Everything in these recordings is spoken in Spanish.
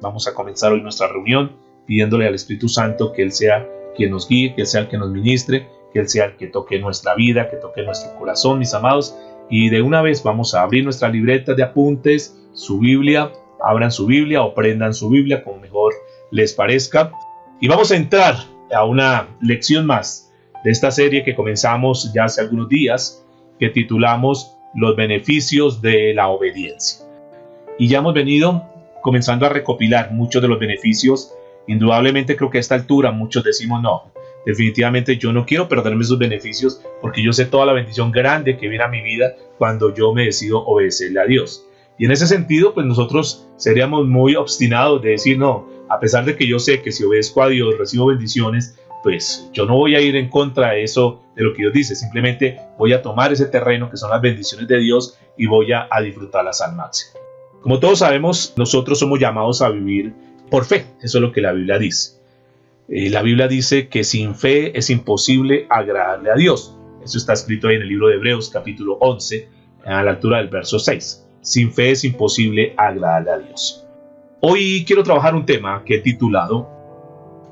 Vamos a comenzar hoy nuestra reunión pidiéndole al Espíritu Santo que Él sea quien nos guíe, que Él sea el que nos ministre, que Él sea el que toque nuestra vida, que toque nuestro corazón, mis amados. Y de una vez vamos a abrir nuestra libreta de apuntes, su Biblia, abran su Biblia o prendan su Biblia como mejor les parezca. Y vamos a entrar a una lección más de esta serie que comenzamos ya hace algunos días, que titulamos Los beneficios de la obediencia. Y ya hemos venido comenzando a recopilar muchos de los beneficios. Indudablemente creo que a esta altura muchos decimos no, definitivamente yo no quiero perderme esos beneficios porque yo sé toda la bendición grande que viene a mi vida cuando yo me decido obedecerle a Dios. Y en ese sentido, pues nosotros seríamos muy obstinados de decir no, a pesar de que yo sé que si obedezco a Dios recibo bendiciones, pues yo no voy a ir en contra de eso, de lo que Dios dice, simplemente voy a tomar ese terreno que son las bendiciones de Dios y voy a disfrutarlas al máximo. Como todos sabemos, nosotros somos llamados a vivir por fe, eso es lo que la Biblia dice. La Biblia dice que sin fe es imposible agradarle a Dios. Eso está escrito ahí en el libro de Hebreos capítulo 11, a la altura del verso 6. Sin fe es imposible agradarle a Dios. Hoy quiero trabajar un tema que he titulado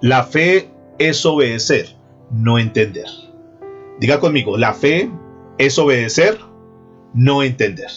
La fe es obedecer, no entender. Diga conmigo, la fe es obedecer, no entender.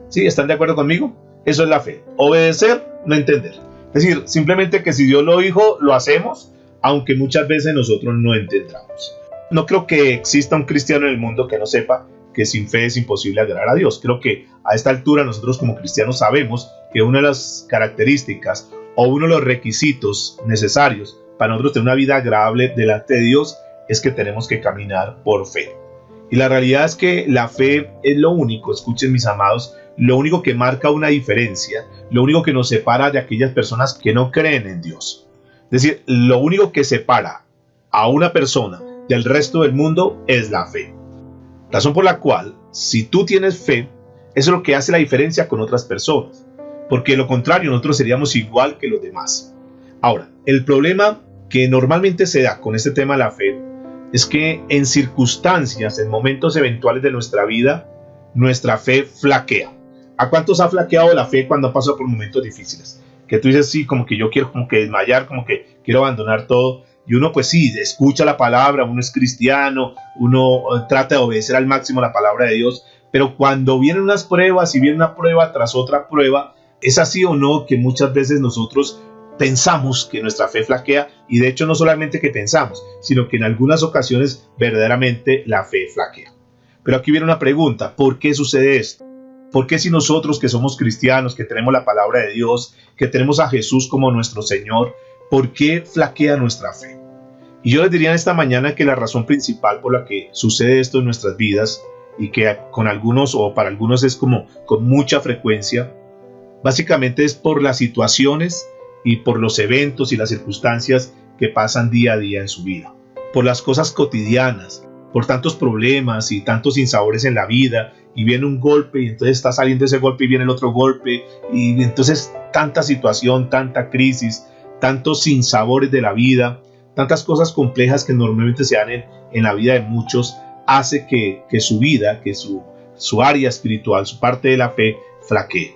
¿Sí? ¿Están de acuerdo conmigo? Eso es la fe, obedecer, no entender. Es decir, simplemente que si Dios lo dijo, lo hacemos, aunque muchas veces nosotros no entendamos. No creo que exista un cristiano en el mundo que no sepa que sin fe es imposible agradar a Dios. Creo que a esta altura nosotros como cristianos sabemos que una de las características o uno de los requisitos necesarios para nosotros tener una vida agradable delante de Dios es que tenemos que caminar por fe. Y la realidad es que la fe es lo único, escuchen mis amados, lo único que marca una diferencia, lo único que nos separa de aquellas personas que no creen en Dios. Es decir, lo único que separa a una persona del resto del mundo es la fe. Razón por la cual, si tú tienes fe, eso es lo que hace la diferencia con otras personas. Porque de lo contrario, nosotros seríamos igual que los demás. Ahora, el problema que normalmente se da con este tema de la fe es que en circunstancias, en momentos eventuales de nuestra vida, nuestra fe flaquea. ¿A cuántos ha flaqueado la fe cuando pasa por momentos difíciles? Que tú dices, sí, como que yo quiero como que desmayar, como que quiero abandonar todo. Y uno pues sí, escucha la palabra, uno es cristiano, uno trata de obedecer al máximo la palabra de Dios, pero cuando vienen unas pruebas y viene una prueba tras otra prueba, es así o no que muchas veces nosotros pensamos que nuestra fe flaquea, y de hecho no solamente que pensamos, sino que en algunas ocasiones verdaderamente la fe flaquea. Pero aquí viene una pregunta, ¿por qué sucede esto? ¿Por qué si nosotros que somos cristianos, que tenemos la palabra de Dios, que tenemos a Jesús como nuestro Señor, ¿por qué flaquea nuestra fe? Y yo les diría en esta mañana que la razón principal por la que sucede esto en nuestras vidas, y que con algunos o para algunos es como con mucha frecuencia, básicamente es por las situaciones y por los eventos y las circunstancias que pasan día a día en su vida, por las cosas cotidianas, por tantos problemas y tantos sinsabores en la vida, y viene un golpe y entonces está saliendo ese golpe y viene el otro golpe, y entonces tanta situación, tanta crisis, tantos sinsabores de la vida, tantas cosas complejas que normalmente se dan en la vida de muchos, hace que su vida, que su área espiritual, su parte de la fe flaquee.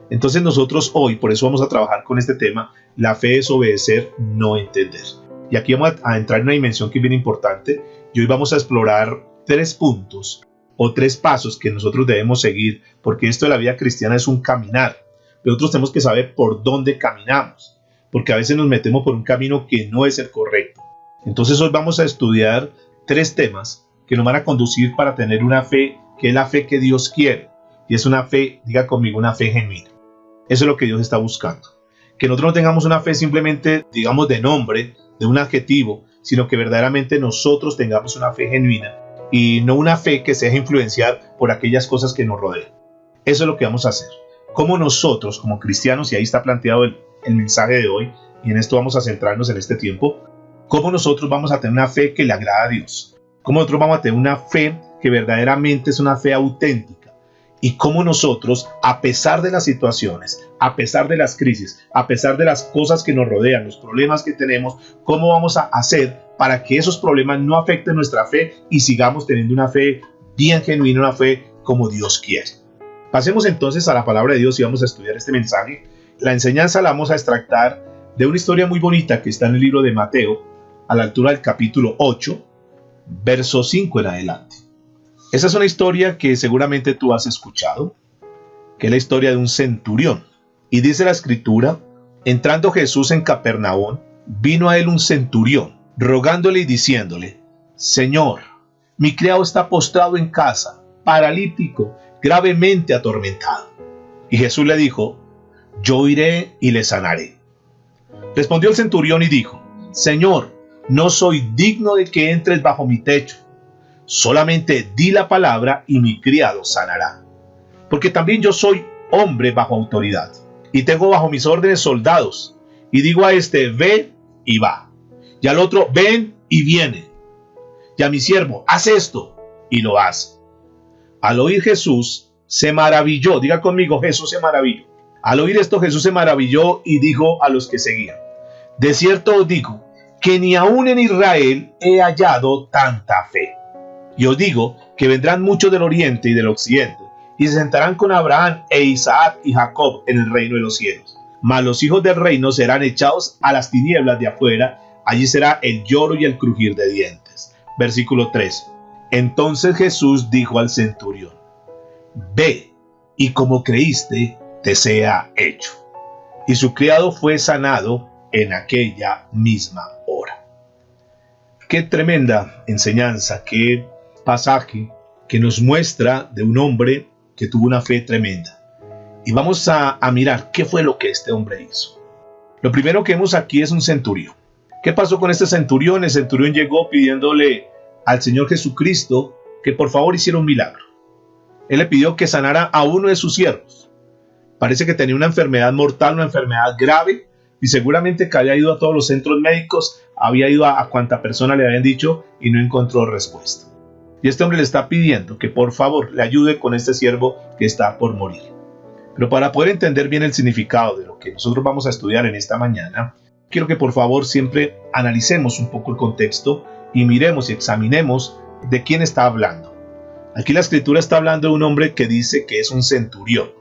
Entonces nosotros hoy, por eso vamos a trabajar con este tema, la fe es obedecer, no entender. Y aquí vamos a entrar en una dimensión que es bien importante, y hoy vamos a explorar 3 puntos o 3 pasos que nosotros debemos seguir, porque esto de la vida cristiana es un caminar, pero nosotros tenemos que saber por dónde caminamos, porque a veces nos metemos por un camino que no es el correcto. Entonces hoy vamos a estudiar 3 temas que nos van a conducir para tener una fe que es la fe que Dios quiere, y es una fe, diga conmigo, una fe genuina. Eso es lo que Dios está buscando. Que nosotros no tengamos una fe simplemente, digamos, de nombre, de un adjetivo, sino que verdaderamente nosotros tengamos una fe genuina y no una fe que se deje influenciar por aquellas cosas que nos rodean. Eso es lo que vamos a hacer. Como nosotros, como cristianos, y ahí está planteado el mensaje de hoy, y en esto vamos a centrarnos en este tiempo, cómo nosotros vamos a tener una fe que le agrada a Dios, cómo nosotros vamos a tener una fe que verdaderamente es una fe auténtica, y cómo nosotros, a pesar de las situaciones, a pesar de las crisis, a pesar de las cosas que nos rodean, los problemas que tenemos, cómo vamos a hacer para que esos problemas no afecten nuestra fe y sigamos teniendo una fe bien genuina, una fe como Dios quiere. Pasemos entonces a la palabra de Dios y vamos a estudiar este mensaje. La enseñanza la vamos a extractar de una historia muy bonita que está en el libro de Mateo, a la altura del capítulo 8, verso 5 en adelante. Esa es una historia que seguramente tú has escuchado, que es la historia de un centurión. Y dice la escritura: entrando Jesús en Capernaum, vino a él un centurión, rogándole y diciéndole: Señor, mi criado está postrado en casa, paralítico, gravemente atormentado. Y Jesús le dijo: yo iré y le sanaré. Respondió el centurión y dijo: Señor, no soy digno de que entres bajo mi techo. Solamente di la palabra y mi criado sanará. Porque también yo soy hombre bajo autoridad, y tengo bajo mis órdenes soldados, y digo a este: ve y va, y al otro: ven y viene, y a mi siervo: haz esto, y lo hace. Al oír Jesús se maravilló. Diga conmigo: Jesús se maravilló. Al oír esto, Jesús se maravilló y dijo a los que seguían: de cierto os digo que ni aún en Israel he hallado tanta fe. Y os digo que vendrán muchos del oriente y del occidente, y se sentarán con Abraham e Isaac y Jacob en el reino de los cielos. Mas los hijos del reino serán echados a las tinieblas de afuera, allí será el lloro y el crujir de dientes. Versículo 3. Entonces Jesús dijo al centurión: ve, y como creíste, te sea hecho. Y su criado fue sanado en aquella misma hora. Qué tremenda enseñanza, qué pasaje que nos muestra de un hombre que tuvo una fe tremenda. Y vamos a mirar qué fue lo que este hombre hizo. Lo primero que vemos aquí es un centurión. ¿Qué pasó con este centurión? El centurión llegó pidiéndole al Señor Jesucristo que por favor hiciera un milagro. Él le pidió que sanara a uno de sus siervos. Parece que tenía una enfermedad mortal, una enfermedad grave, y seguramente que había ido a todos los centros médicos, había ido a cuanta persona le habían dicho y no encontró respuesta. Y este hombre le está pidiendo que por favor le ayude con este siervo que está por morir. Pero para poder entender bien el significado de lo que nosotros vamos a estudiar en esta mañana, quiero que por favor siempre analicemos un poco el contexto y miremos y examinemos de quién está hablando. Aquí la escritura está hablando de un hombre que dice que es un centurión.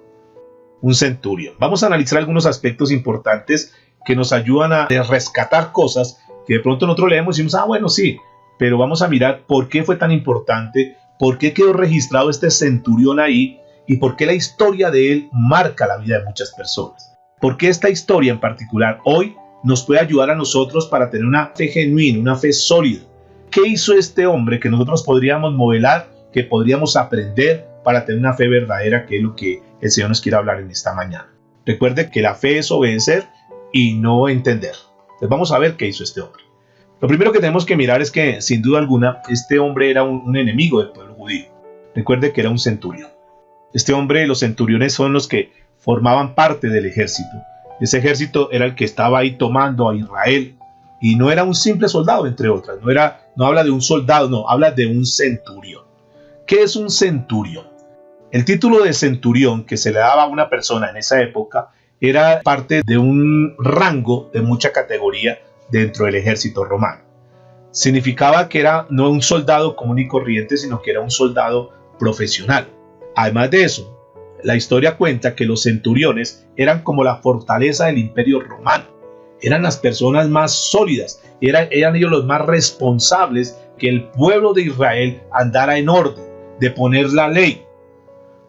Un centurión. Vamos a analizar algunos aspectos importantes que nos ayudan a rescatar cosas que de pronto nosotros leemos y decimos: bueno, sí, pero vamos a mirar por qué fue tan importante, por qué quedó registrado este centurión ahí y por qué la historia de él marca la vida de muchas personas. Por qué esta historia en particular hoy nos puede ayudar a nosotros para tener una fe genuina, una fe sólida. ¿Qué hizo este hombre que nosotros podríamos modelar, que podríamos aprender para tener una fe verdadera, que es lo que el Señor nos quiere hablar en esta mañana? Recuerde que la fe es obedecer y no entender. Entonces vamos a ver qué hizo este hombre. Lo primero que tenemos que mirar es que, sin duda alguna, este hombre era un enemigo del pueblo judío. Recuerde que era un centurión. Este hombre, los centuriones son los que formaban parte del ejército. Ese ejército era el que estaba ahí tomando a Israel. Y no era un simple soldado, entre otras. No habla de un soldado, no, habla de un centurión. ¿Qué es un centurión? El título de centurión que se le daba a una persona en esa época era parte de un rango de mucha categoría dentro del ejército romano. Significaba que era no un soldado común y corriente, sino que era un soldado profesional. Además de eso, la historia cuenta que los centuriones eran como la fortaleza del imperio romano. Eran las personas más sólidas, eran ellos los más responsables que el pueblo de Israel andara en orden, de poner la ley.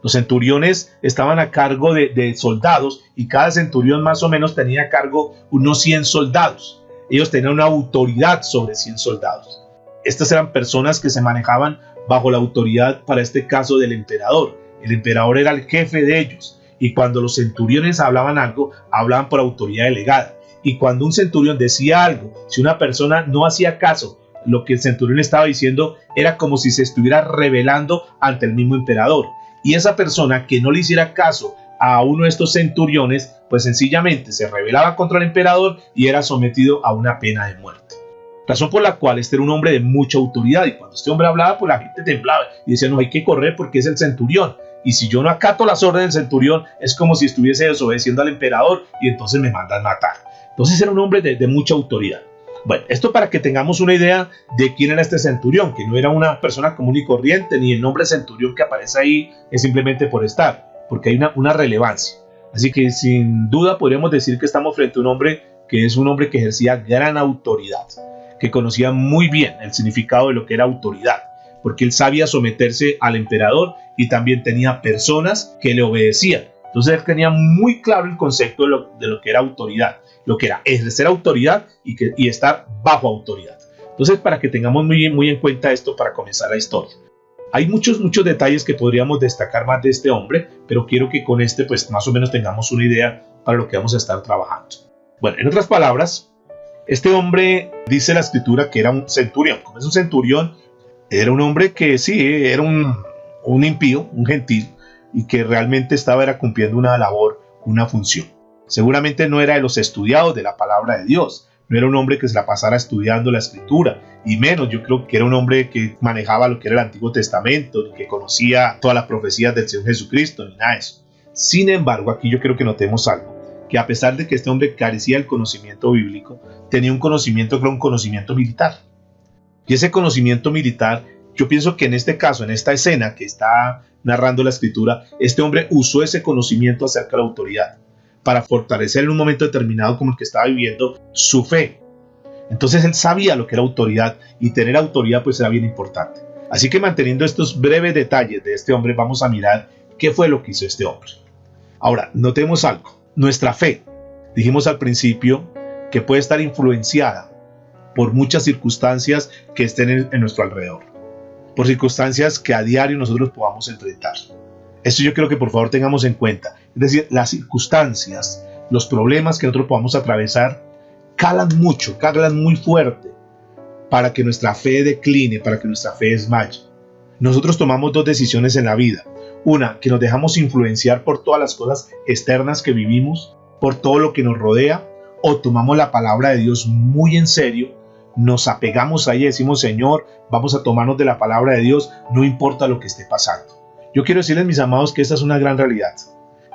Los centuriones estaban a cargo de soldados, y cada centurión más o menos tenía a cargo unos 100 soldados. Ellos tenían una autoridad sobre 100 soldados. Estas eran personas que se manejaban bajo la autoridad, para este caso, del emperador. El emperador era el jefe de ellos, y cuando los centuriones hablaban algo, hablaban por autoridad delegada. Y cuando un centurión decía algo, si una persona no hacía caso, lo que el centurión estaba diciendo era como si se estuviera rebelando ante el mismo emperador. Y esa persona que no le hiciera caso a uno de estos centuriones, pues sencillamente se rebelaba contra el emperador y era sometido a una pena de muerte. Razón por la cual este era un hombre de mucha autoridad, y cuando este hombre hablaba, pues la gente temblaba y decía: no, hay que correr porque es el centurión, y si yo no acato las órdenes del centurión, es como si estuviese desobedeciendo al emperador y entonces me mandan matar. Entonces era un hombre de mucha autoridad. Bueno, esto para que tengamos una idea de quién era este centurión, que no era una persona común y corriente, ni el nombre centurión que aparece ahí es simplemente por estar, porque hay una relevancia. Así que sin duda podríamos decir que estamos frente a un hombre que es un hombre que ejercía gran autoridad, que conocía muy bien el significado de lo que era autoridad, porque él sabía someterse al emperador y también tenía personas que le obedecían. Entonces él tenía muy claro el concepto de lo que era autoridad, lo que era ejercer autoridad y estar bajo autoridad. Entonces, para que tengamos muy en cuenta esto para comenzar la historia. Hay muchos detalles que podríamos destacar más de este hombre, pero quiero que con este pues más o menos tengamos una idea para lo que vamos a estar trabajando. Bueno, en otras palabras, este hombre dice la escritura que era un centurión. Como es un centurión, era un hombre que sí, era un impío, un gentil, y que realmente era cumpliendo una labor, una función. Seguramente no era de los estudiados de la palabra de Dios, no era un hombre que se la pasara estudiando la escritura, y menos yo creo que era un hombre que manejaba lo que era el Antiguo Testamento, ni que conocía todas las profecías del Señor Jesucristo, ni nada de eso. Sin embargo, aquí yo quiero que notemos algo, que a pesar de que este hombre carecía del conocimiento bíblico, tenía un conocimiento que era un conocimiento militar. Y ese conocimiento militar, yo pienso que en este caso, en esta escena que está narrando la escritura, este hombre usó ese conocimiento acerca de la autoridad para fortalecer en un momento determinado como el que estaba viviendo su fe. Entonces él sabía lo que era autoridad, y tener autoridad pues era bien importante. Así que manteniendo estos breves detalles de este hombre, vamos a mirar qué fue lo que hizo este hombre. Ahora, notemos algo. Nuestra fe, dijimos al principio, que puede estar influenciada por muchas circunstancias que estén en nuestro alrededor, por circunstancias que a diario nosotros podamos enfrentar. Esto yo quiero que por favor tengamos en cuenta. Es decir, las circunstancias, los problemas que nosotros podamos atravesar, calan mucho, calan muy fuerte para que nuestra fe decline, para que nuestra fe desmaye. Nosotros tomamos dos decisiones en la vida. Una, que nos dejamos influenciar por todas las cosas externas que vivimos, por todo lo que nos rodea, o tomamos la palabra de Dios muy en serio, nos apegamos a ella y decimos, Señor, vamos a tomarnos de la palabra de Dios, no importa lo que esté pasando. Yo quiero decirles, mis amados, que esta es una gran realidad.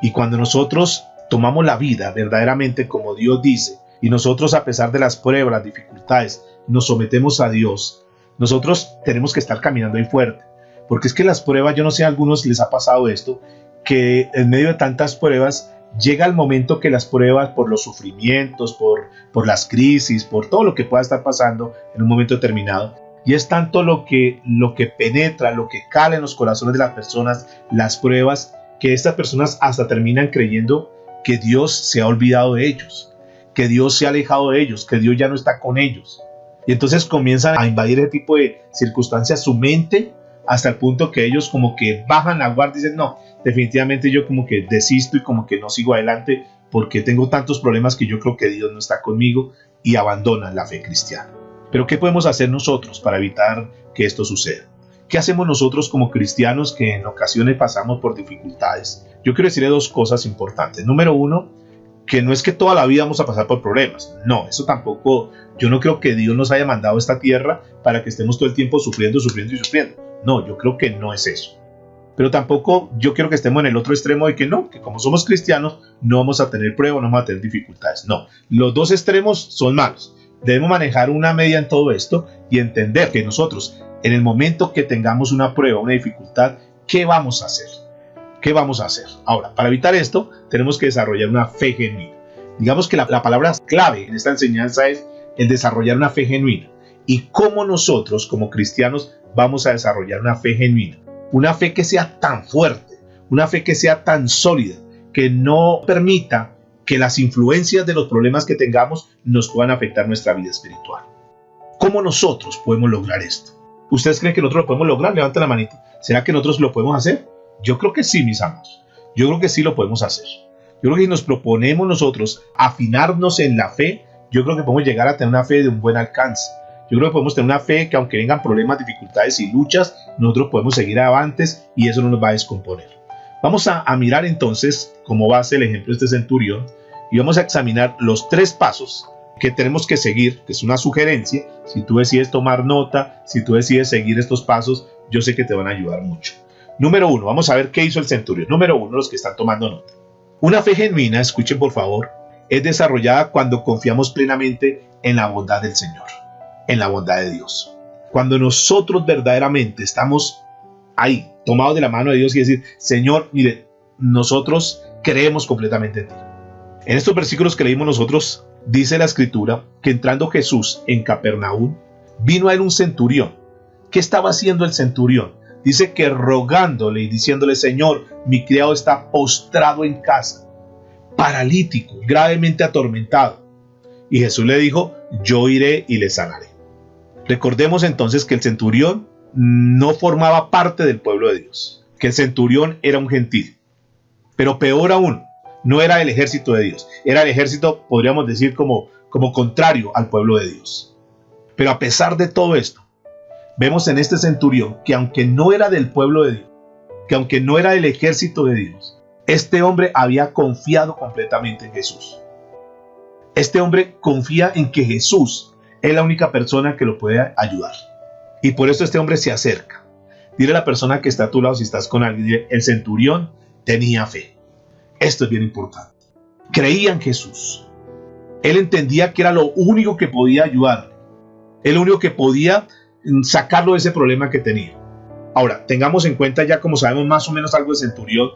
Y cuando nosotros tomamos la vida verdaderamente como Dios dice, y nosotros, a pesar de las pruebas, las dificultades, nos sometemos a Dios, nosotros tenemos que estar caminando ahí fuerte. Porque es que las pruebas, yo no sé a algunos les ha pasado esto, que en medio de tantas pruebas, llega el momento que las pruebas, por los sufrimientos, por las crisis, por todo lo que pueda estar pasando en un momento determinado, y es tanto lo que penetra, lo que cala en los corazones de las personas, las pruebas, que estas personas hasta terminan creyendo que Dios se ha olvidado de ellos, que Dios se ha alejado de ellos, que Dios ya no está con ellos. Y entonces comienzan a invadir ese tipo de circunstancias su mente, hasta el punto que ellos como que bajan la guardia y dicen, no, definitivamente yo como que desisto y como que no sigo adelante porque tengo tantos problemas que yo creo que Dios no está conmigo, y abandonan la fe cristiana. Pero ¿qué podemos hacer nosotros para evitar que esto suceda? ¿Qué hacemos nosotros como cristianos que en ocasiones pasamos por dificultades? Yo quiero decirle dos cosas importantes. Número uno, que no es que toda la vida vamos a pasar por problemas. No, eso tampoco. Yo no creo que Dios nos haya mandado a esta tierra para que estemos todo el tiempo sufriendo. No, yo creo que no es eso. Pero tampoco yo quiero que estemos en el otro extremo de que no, que como somos cristianos no vamos a tener pruebas, no vamos a tener dificultades. No, los dos extremos son malos. Debemos manejar una media en todo esto y entender que nosotros, en el momento que tengamos una prueba, una dificultad, ¿qué vamos a hacer? ¿Qué vamos a hacer? Ahora, para evitar esto, tenemos que desarrollar una fe genuina. Digamos que la palabra clave en esta enseñanza es el desarrollar una fe genuina. ¿Y cómo nosotros, como cristianos, vamos a desarrollar una fe genuina? Una fe que sea tan fuerte, una fe que sea tan sólida, que no permita que las influencias de los problemas que tengamos nos puedan afectar nuestra vida espiritual. ¿Cómo nosotros podemos lograr esto? ¿Ustedes creen que nosotros lo podemos lograr? Levanten la manita. ¿Será que nosotros lo podemos hacer? Yo creo que sí, mis amados. Yo creo que sí lo podemos hacer. Yo creo que si nos proponemos nosotros afinarnos en la fe, yo creo que podemos llegar a tener una fe de un buen alcance. Yo creo que podemos tener una fe que, aunque vengan problemas, dificultades y luchas, nosotros podemos seguir avantes y eso no nos va a descomponer. Vamos a mirar entonces como base el ejemplo de este centurión y vamos a examinar los 3 pasos que tenemos que seguir, que es una sugerencia. Si tú decides tomar nota, si tú decides seguir estos pasos, yo sé que te van a ayudar mucho. Número 1, vamos a ver qué hizo el centurión. Número 1, los que están tomando nota. Una fe genuina, escuchen por favor, es desarrollada cuando confiamos plenamente en la bondad del Señor, en la bondad de Dios. Cuando nosotros verdaderamente estamos ahí, tomados de la mano de Dios y decir, Señor, mire, nosotros creemos completamente en ti. En estos versículos que leímos nosotros, dice la Escritura que entrando Jesús en Capernaum, vino a él un centurión. ¿Qué estaba haciendo el centurión? Dice que rogándole y diciéndole: Señor, mi criado está postrado en casa, paralítico, gravemente atormentado. Y Jesús le dijo: yo iré y le sanaré. Recordemos entonces que el centurión no formaba parte del pueblo de Dios, que el centurión era un gentil. Pero peor aún, no era el ejército de Dios, era el ejército, podríamos decir, como contrario al pueblo de Dios. Pero a pesar de todo esto, vemos en este centurión que aunque no era del pueblo de Dios, que aunque no era del ejército de Dios, este hombre había confiado completamente en Jesús. Este hombre confía en que Jesús es la única persona que lo puede ayudar. Y por eso este hombre se acerca. Dile a la persona que está a tu lado, si estás con alguien, dile: el centurión tenía fe. Esto es bien importante. Creía en Jesús. Él entendía que era lo único que podía ayudarle. El único que podía sacarlo de ese problema que tenía. Ahora, tengamos en cuenta, ya como sabemos más o menos algo del centurión,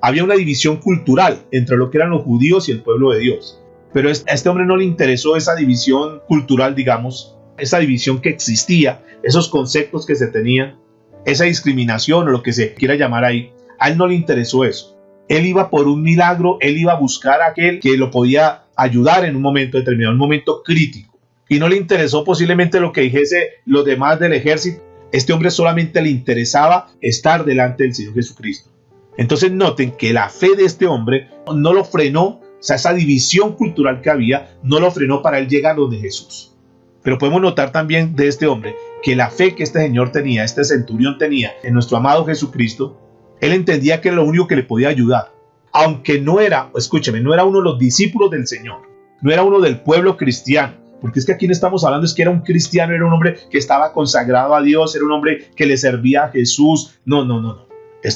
había una división cultural entre lo que eran los judíos y el pueblo de Dios. Pero a este hombre no le interesó esa división cultural, digamos, esa división que existía, esos conceptos que se tenían, esa discriminación o lo que se quiera llamar ahí. A él no le interesó eso. Él iba por un milagro, él iba a buscar a aquel que lo podía ayudar en un momento determinado, un momento crítico. Y no le interesó posiblemente lo que dijese los demás del ejército. Este hombre solamente le interesaba estar delante del Señor Jesucristo. Entonces noten que la fe de este hombre no lo frenó, o sea, esa división cultural que había no lo frenó para él llegar donde Jesús. Pero podemos notar también de este hombre que la fe que este señor tenía, este centurión tenía en nuestro amado Jesucristo, él entendía que era lo único que le podía ayudar. Aunque no era, escúcheme, no era uno de los discípulos del Señor, no era uno del pueblo cristiano, porque es que aquí no estamos hablando, es que era un cristiano, era un hombre que estaba consagrado a Dios, era un hombre que le servía a Jesús. No.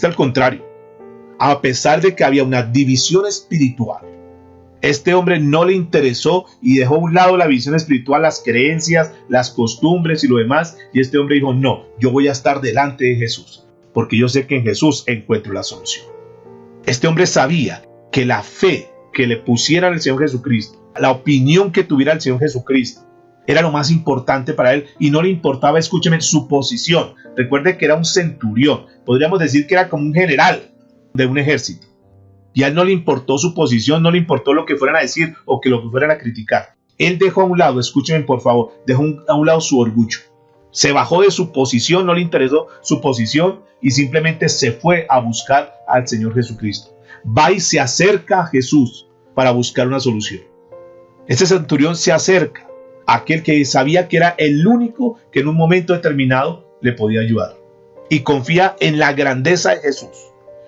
Al contrario. A pesar de que había una división espiritual, este hombre no le interesó y dejó a un lado la visión espiritual, las creencias, las costumbres y lo demás. Y este hombre dijo: no, yo voy a estar delante de Jesús, porque yo sé que en Jesús encuentro la solución. Este hombre sabía que la fe que le pusiera al Señor Jesucristo, la opinión que tuviera el Señor Jesucristo, era lo más importante para él y no le importaba, escúcheme, su posición. Recuerde que era un centurión, podríamos decir que era como un general de un ejército. Y a él no le importó su posición, no le importó lo que fueran a decir o que lo que fueran a criticar. Él dejó a un lado, escúcheme por favor, dejó a un lado su orgullo. Se bajó de su posición, no le interesó su posición y simplemente se fue a buscar al Señor Jesucristo. Va y se acerca a Jesús para buscar una solución. Este centurión se acerca a aquel que sabía que era el único que en un momento determinado le podía ayudar. Y confía en la grandeza de Jesús.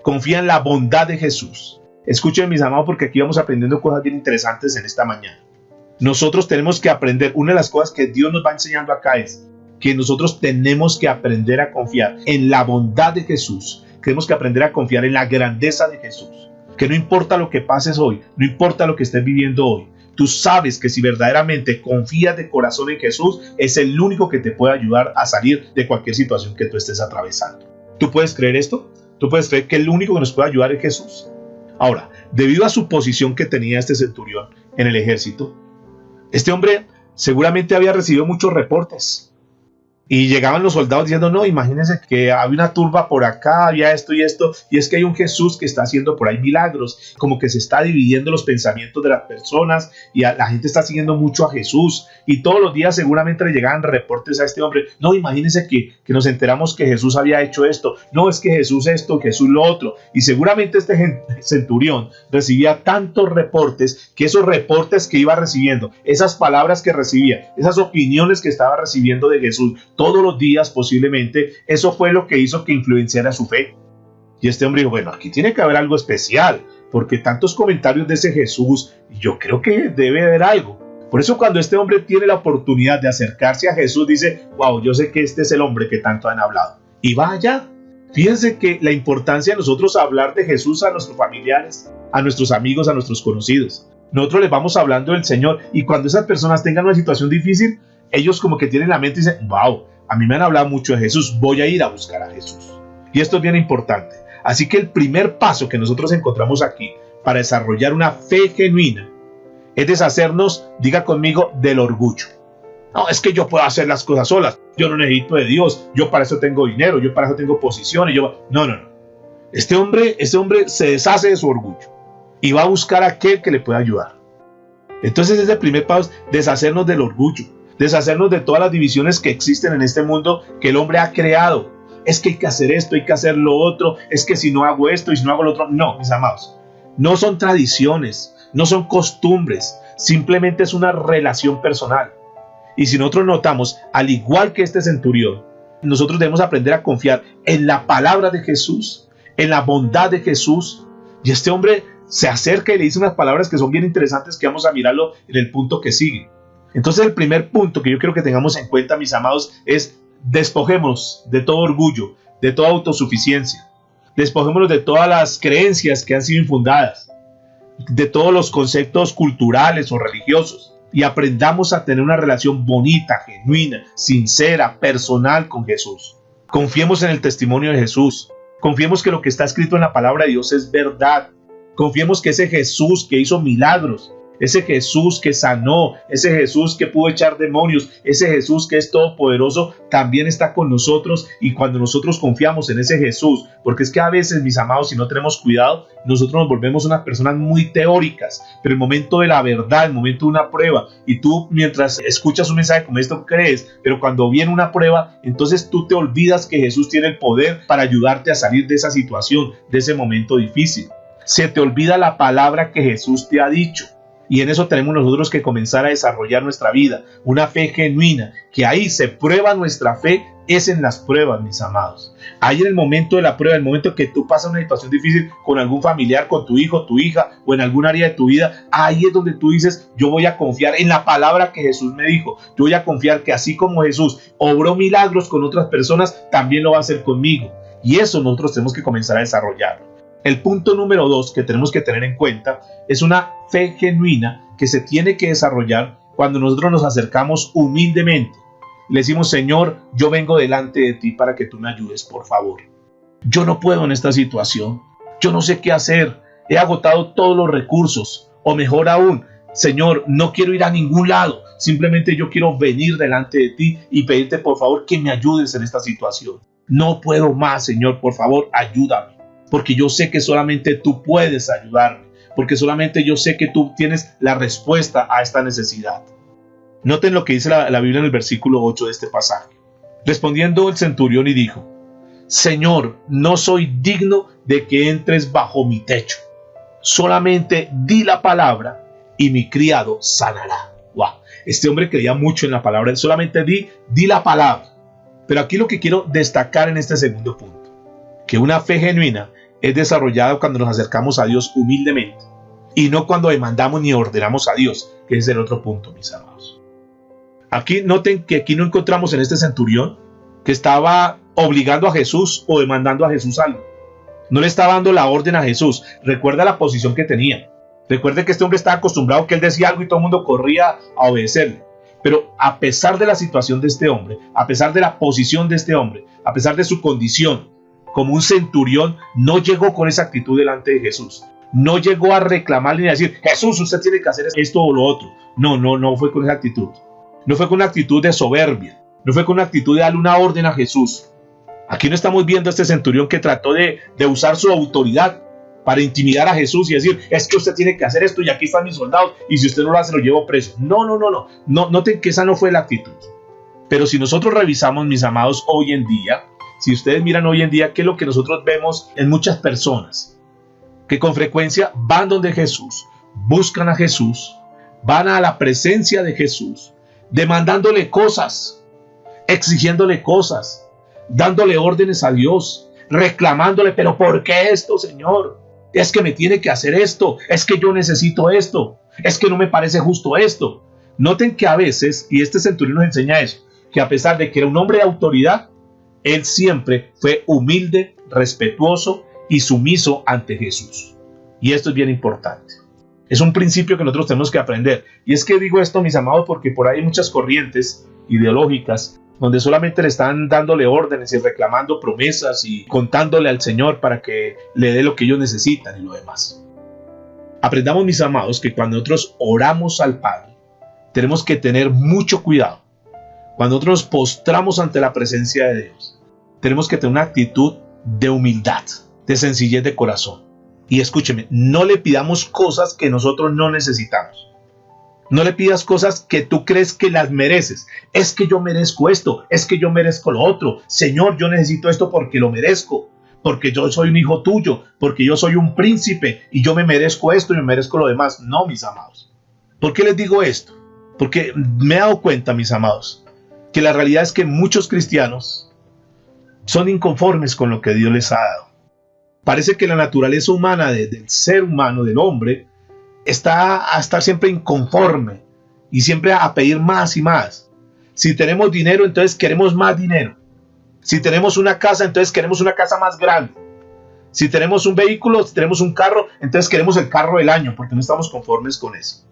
Confía en la bondad de Jesús. Escuchen, mis amados, porque aquí vamos aprendiendo cosas bien interesantes en esta mañana. Nosotros tenemos que aprender, una de las cosas que Dios nos va enseñando acá es que nosotros tenemos que aprender a confiar en la bondad de Jesús. Tenemos que aprender a confiar en la grandeza de Jesús. Que no importa lo que pases hoy, no importa lo que estés viviendo hoy, tú sabes que si verdaderamente confías de corazón en Jesús, es el único que te puede ayudar a salir de cualquier situación que tú estés atravesando. ¿Tú puedes creer esto? ¿Tú puedes creer que el único que nos puede ayudar es Jesús? Ahora, debido a su posición que tenía este centurión en el ejército, este hombre seguramente había recibido muchos reportes. Y llegaban los soldados diciendo: no, imagínense que había una turba por acá, había esto y esto, y es que hay un Jesús que está haciendo por ahí milagros, como que se está dividiendo los pensamientos de las personas y la gente está siguiendo mucho a Jesús, y todos los días seguramente le llegaban reportes a este hombre: no, imagínense que nos enteramos que Jesús había hecho esto, no, es que Jesús esto, Jesús lo otro, y seguramente este centurión recibía tantos reportes, que esos reportes que iba recibiendo, esas palabras que recibía, esas opiniones que estaba recibiendo de Jesús, todos los días posiblemente, eso fue lo que hizo que influenciara su fe. Y este hombre dijo: bueno, aquí tiene que haber algo especial, porque tantos comentarios de ese Jesús, yo creo que debe haber algo. Por eso cuando este hombre tiene la oportunidad de acercarse a Jesús, dice: wow, yo sé que este es el hombre que tanto han hablado. Y va allá. Fíjense que la importancia de nosotros hablar de Jesús a nuestros familiares, a nuestros amigos, a nuestros conocidos. Nosotros les vamos hablando del Señor, y cuando esas personas tengan una situación difícil, ellos como que tienen la mente y dicen: wow, a mí me han hablado mucho de Jesús, voy a ir a buscar a Jesús. Y esto es bien importante. Así que el primer paso que nosotros encontramos aquí para desarrollar una fe genuina es deshacernos, diga conmigo, del orgullo. No, es que yo puedo hacer las cosas solas, yo no necesito de Dios, yo para eso tengo dinero, yo para eso tengo posiciones, No. Este hombre se deshace de su orgullo y va a buscar a aquel que le pueda ayudar. Entonces ese primer paso es deshacernos del orgullo, deshacernos de todas las divisiones que existen en este mundo que el hombre ha creado. Es que hay que hacer esto, hay que hacer lo otro, es que si no hago esto y si no hago lo otro. No, mis amados, no son tradiciones, no son costumbres, simplemente es una relación personal. Y si nosotros notamos, al igual que este centurión, nosotros debemos aprender a confiar en la palabra de Jesús, en la bondad de Jesús. Y este hombre se acerca y le dice unas palabras que son bien interesantes, que vamos a mirarlo en el punto que sigue. Entonces el primer punto que yo quiero que tengamos en cuenta, mis amados, es despojémonos de todo orgullo, de toda autosuficiencia. Despojémonos de todas las creencias que han sido infundadas, de todos los conceptos culturales o religiosos, y aprendamos a tener una relación bonita, genuina, sincera, personal con Jesús. Confiemos en el testimonio de Jesús. Confiemos que lo que está escrito en la palabra de Dios es verdad. Confiemos que ese Jesús que hizo milagros, ese Jesús que sanó, ese Jesús que pudo echar demonios, ese Jesús que es todopoderoso, también está con nosotros. Y cuando nosotros confiamos en ese Jesús, porque es que a veces, mis amados, si no tenemos cuidado, nosotros nos volvemos unas personas muy teóricas, pero el momento de la verdad, el momento de una prueba, y tú mientras escuchas un mensaje como esto crees, pero cuando viene una prueba, entonces tú te olvidas que Jesús tiene el poder para ayudarte a salir de esa situación, de ese momento difícil. Se te olvida la palabra que Jesús te ha dicho. Y en eso tenemos nosotros que comenzar a desarrollar nuestra vida, una fe genuina, que ahí se prueba nuestra fe, es en las pruebas, mis amados. Ahí en el momento de la prueba, el momento que tú pasas una situación difícil con algún familiar, con tu hijo, tu hija, o en algún área de tu vida, ahí es donde tú dices, yo voy a confiar en la palabra que Jesús me dijo. Yo voy a confiar que así como Jesús obró milagros con otras personas, también lo va a hacer conmigo. Y eso nosotros tenemos que comenzar a desarrollarlo. El punto número 2 que tenemos que tener en cuenta es una fe genuina que se tiene que desarrollar cuando nosotros nos acercamos humildemente. Le decimos, Señor, yo vengo delante de ti para que tú me ayudes, por favor. Yo no puedo en esta situación. Yo no sé qué hacer. He agotado todos los recursos. O mejor aún, Señor, no quiero ir a ningún lado. Simplemente yo quiero venir delante de ti y pedirte, por favor, que me ayudes en esta situación. No puedo más, Señor, por favor, ayúdame. Porque yo sé que solamente tú puedes ayudarme, porque solamente yo sé que tú tienes la respuesta a esta necesidad. Noten lo que dice la Biblia en el versículo 8 de este pasaje. Respondiendo el centurión y dijo, Señor, no soy digno de que entres bajo mi techo. Solamente di la palabra y mi criado sanará. Wow. Este hombre creía mucho en la palabra. Solamente di la palabra. Pero aquí lo que quiero destacar en este segundo punto, que una fe genuina es desarrollada cuando nos acercamos a Dios humildemente y no cuando demandamos ni ordenamos a Dios, que es el otro punto, mis amados. Aquí noten que aquí no encontramos en este centurión que estaba obligando a Jesús o demandando a Jesús algo. No le estaba dando la orden a Jesús. Recuerda la posición que tenía. Recuerde que este hombre estaba acostumbrado que él decía algo y todo el mundo corría a obedecerle. Pero a pesar de la situación de este hombre, a pesar de la posición de este hombre, a pesar de su condición, como un centurión, no llegó con esa actitud delante de Jesús. No llegó a reclamarle ni a decir, Jesús, usted tiene que hacer esto o lo otro. No fue con esa actitud. No fue con una actitud de soberbia. No fue con una actitud de darle una orden a Jesús. Aquí no estamos viendo a este centurión que trató de usar su autoridad para intimidar a Jesús y decir, es que usted tiene que hacer esto y aquí están mis soldados y si usted no lo hace lo llevo preso. No. Noten que esa no fue la actitud. Pero si nosotros revisamos, mis amados, hoy en día, si ustedes miran hoy en día, ¿qué es lo que nosotros vemos en muchas personas? Que con frecuencia van donde Jesús, buscan a Jesús, van a la presencia de Jesús, demandándole cosas, exigiéndole cosas, dándole órdenes a Dios, reclamándole, pero ¿por qué esto, Señor? Es que me tiene que hacer esto, es que yo necesito esto, es que no me parece justo esto. Noten que a veces, y este centurión nos enseña eso, que a pesar de que era un hombre de autoridad, él siempre fue humilde, respetuoso y sumiso ante Jesús. Y esto es bien importante. Es un principio que nosotros tenemos que aprender. Y es que digo esto, mis amados, porque por ahí hay muchas corrientes ideológicas donde solamente le están dándole órdenes y reclamando promesas y contándole al Señor para que le dé lo que ellos necesitan y lo demás. Aprendamos, mis amados, que cuando nosotros oramos al Padre, tenemos que tener mucho cuidado. Cuando nosotros nos postramos ante la presencia de Dios, tenemos que tener una actitud de humildad, de sencillez de corazón. Y escúcheme, no le pidamos cosas que nosotros no necesitamos. No le pidas cosas que tú crees que las mereces. Es que yo merezco esto, es que yo merezco lo otro. Señor, yo necesito esto porque lo merezco, porque yo soy un hijo tuyo, porque yo soy un príncipe y yo me merezco esto y me merezco lo demás. No, mis amados. ¿Por qué les digo esto? Porque me he dado cuenta, mis amados, que la realidad es que muchos cristianos son inconformes con lo que Dios les ha dado. Parece que la naturaleza humana del ser humano, del hombre, está a estar siempre inconforme y siempre a pedir más y más. Si tenemos dinero, entonces queremos más dinero. Si tenemos una casa, entonces queremos una casa más grande. Si tenemos un vehículo, si tenemos un carro, entonces queremos el carro del año, porque no estamos conformes con eso.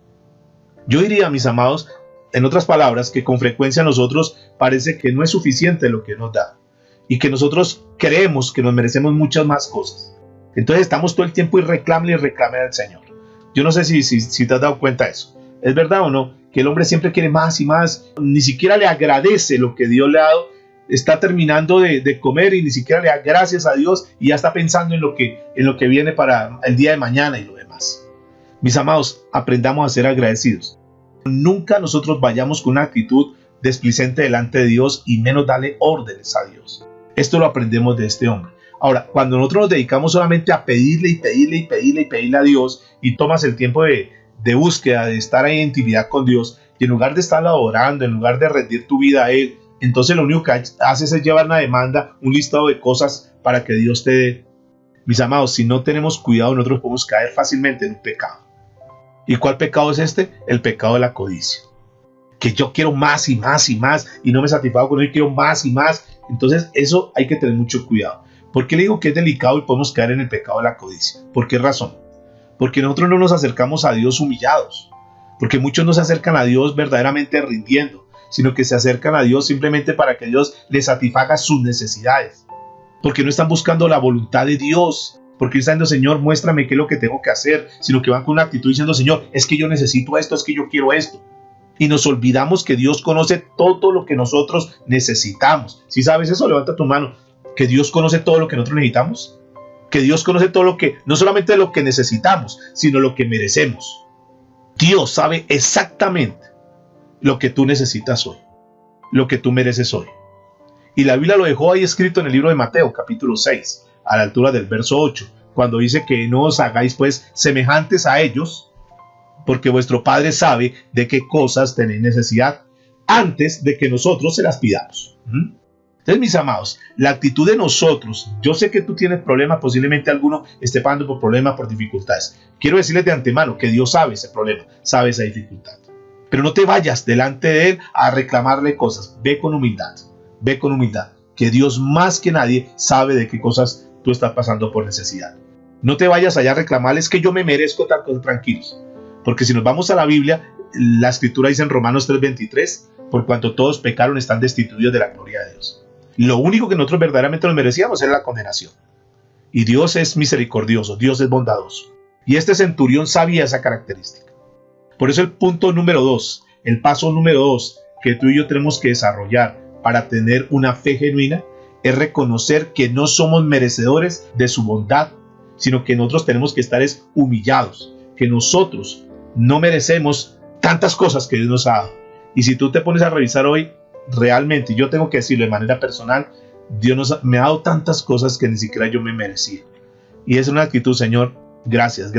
Yo diría, mis amados, en otras palabras, que con frecuencia a nosotros parece que no es suficiente lo que nos da y que nosotros creemos que nos merecemos muchas más cosas. Entonces estamos todo el tiempo y reclame al Señor. Yo no sé si te has dado cuenta de eso. ¿Es verdad o no? Que el hombre siempre quiere más y más. Ni siquiera le agradece lo que Dios le ha dado. Está terminando de comer y ni siquiera le da gracias a Dios y ya está pensando en lo que viene para el día de mañana y lo demás. Mis amados, aprendamos a ser agradecidos. Nunca nosotros vayamos con una actitud desplicente delante de Dios y menos darle órdenes a Dios. Esto lo aprendemos de este hombre. Ahora, cuando nosotros nos dedicamos solamente a pedirle a Dios y tomas el tiempo de búsqueda, de estar ahí en intimidad con Dios, y en lugar de estar adorando, en lugar de rendir tu vida a Él, entonces lo único que haces es llevar una demanda, un listado de cosas para que Dios te dé. Mis amados, si no tenemos cuidado, nosotros podemos caer fácilmente en un pecado. ¿Y cuál pecado es este? El pecado de la codicia. Que yo quiero más y más y más y no me satisfago con él, quiero más y más. Entonces eso hay que tener mucho cuidado. ¿Por qué le digo que es delicado y podemos caer en el pecado de la codicia? ¿Por qué razón? Porque nosotros no nos acercamos a Dios humillados. Porque muchos no se acercan a Dios verdaderamente rindiendo, sino que se acercan a Dios simplemente para que Dios les satisfaga sus necesidades. Porque no están buscando la voluntad de Dios. Porque están diciendo, Señor, muéstrame qué es lo que tengo que hacer. Sino que van con una actitud diciendo, Señor, es que yo necesito esto, es que yo quiero esto. Y nos olvidamos que Dios conoce todo lo que nosotros necesitamos. Si sabes eso, levanta tu mano. Que Dios conoce todo lo que nosotros necesitamos. Que Dios conoce todo lo que, no solamente lo que necesitamos, sino lo que merecemos. Dios sabe exactamente lo que tú necesitas hoy, lo que tú mereces hoy. Y la Biblia lo dejó ahí escrito en el libro de Mateo, capítulo 6, a la altura del verso 8, cuando dice que no os hagáis pues semejantes a ellos, porque vuestro Padre sabe de qué cosas tenéis necesidad antes de que nosotros se las pidamos. Entonces, mis amados, la actitud de nosotros, yo sé que tú tienes problemas, posiblemente alguno esté pasando por problemas, por dificultades. Quiero decirles de antemano que Dios sabe ese problema, sabe esa dificultad. Pero no te vayas delante de Él a reclamarle cosas. Ve con humildad, que Dios más que nadie sabe de qué cosas tú estás pasando por necesidad. No te vayas allá a reclamarle, es que yo me merezco tal cosa, tranquilos. Porque si nos vamos a la Biblia, la Escritura dice en Romanos 3:23, por cuanto todos pecaron están destituidos de la gloria de Dios. Lo único que nosotros verdaderamente nos merecíamos era la condenación. Y Dios es misericordioso, Dios es bondadoso. Y este centurión sabía esa característica. Por eso el punto número 2, el paso número 2 que tú y yo tenemos que desarrollar para tener una fe genuina es reconocer que no somos merecedores de su bondad, sino que nosotros tenemos que estar humillados, que nosotros no merecemos tantas cosas que Dios nos ha dado. Y si tú te pones a revisar hoy, realmente, yo tengo que decirlo de manera personal, Dios me ha dado tantas cosas que ni siquiera yo me merecía. Y es una actitud, Señor, gracias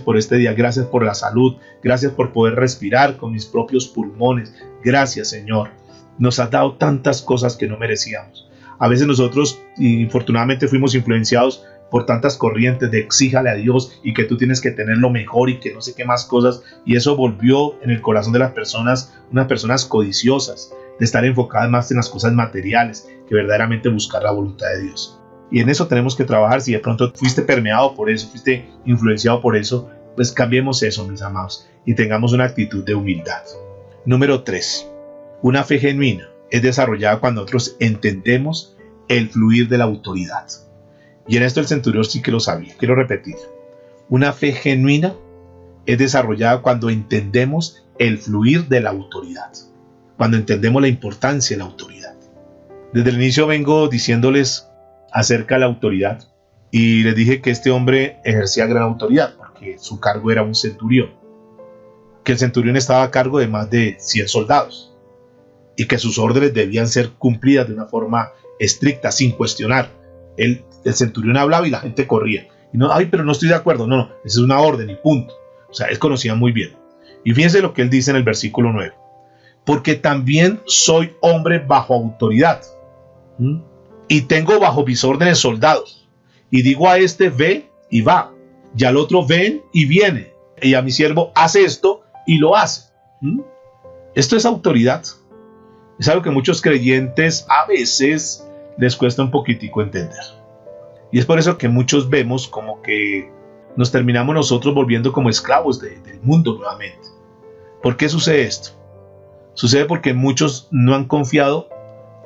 por este día, gracias por la salud, gracias por poder respirar con mis propios pulmones, gracias, Señor, nos has dado tantas cosas que no merecíamos. A veces nosotros, infortunadamente, fuimos influenciados por tantas corrientes de exíjale a Dios y que tú tienes que tener lo mejor y que no sé qué más cosas, y eso volvió en el corazón de las personas, unas personas codiciosas, de estar enfocadas más en las cosas materiales que verdaderamente buscar la voluntad de Dios. Y en eso tenemos que trabajar. Si de pronto fuiste permeado por eso, fuiste influenciado por eso, pues cambiemos eso, mis amados, y tengamos una actitud de humildad. Número 3, una fe genuina es desarrollada cuando nosotros entendemos el fluir de la autoridad. Y en esto el centurión sí que lo sabía. Quiero repetir. Una fe genuina es desarrollada cuando entendemos el fluir de la autoridad, cuando entendemos la importancia de la autoridad. Desde el inicio vengo diciéndoles acerca de la autoridad y les dije que este hombre ejercía gran autoridad porque su cargo era un centurión, que el centurión estaba a cargo de más de 100 soldados y que sus órdenes debían ser cumplidas de una forma estricta, sin cuestionar. El centurión hablaba y la gente corría. Y no, ay, pero no estoy de acuerdo. No, esa es una orden y punto. O sea, él conocía muy bien. Y fíjense lo que él dice en el versículo 9. Porque también soy hombre bajo autoridad. Y tengo bajo mis órdenes soldados. Y digo a este, ve y va. Y al otro, ven y viene. Y a mi siervo, hace esto y lo hace. Esto es autoridad. Es algo que muchos creyentes a veces les cuesta un poquitico entender. Y es por eso que muchos vemos como que nos terminamos nosotros volviendo como esclavos del mundo nuevamente. ¿Por qué sucede esto? Sucede porque muchos no han confiado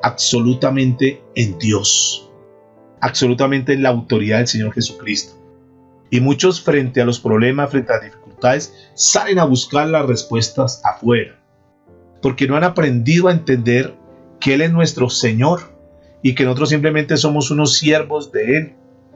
absolutamente en Dios, absolutamente en la autoridad del Señor Jesucristo. Y muchos frente a los problemas, frente a las dificultades, salen a buscar las respuestas afuera, porque no han aprendido a entender que Él es nuestro Señor y que nosotros simplemente somos unos siervos de Él,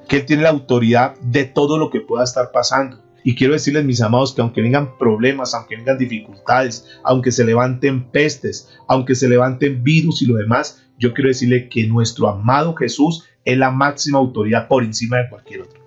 que Él tiene la autoridad de todo lo que pueda estar pasando. Y quiero decirles, mis amados, que aunque vengan problemas, aunque vengan dificultades, aunque se levanten pestes, aunque se levanten virus y lo demás, yo quiero decirle que nuestro amado Jesús es la máxima autoridad por encima de cualquier otro.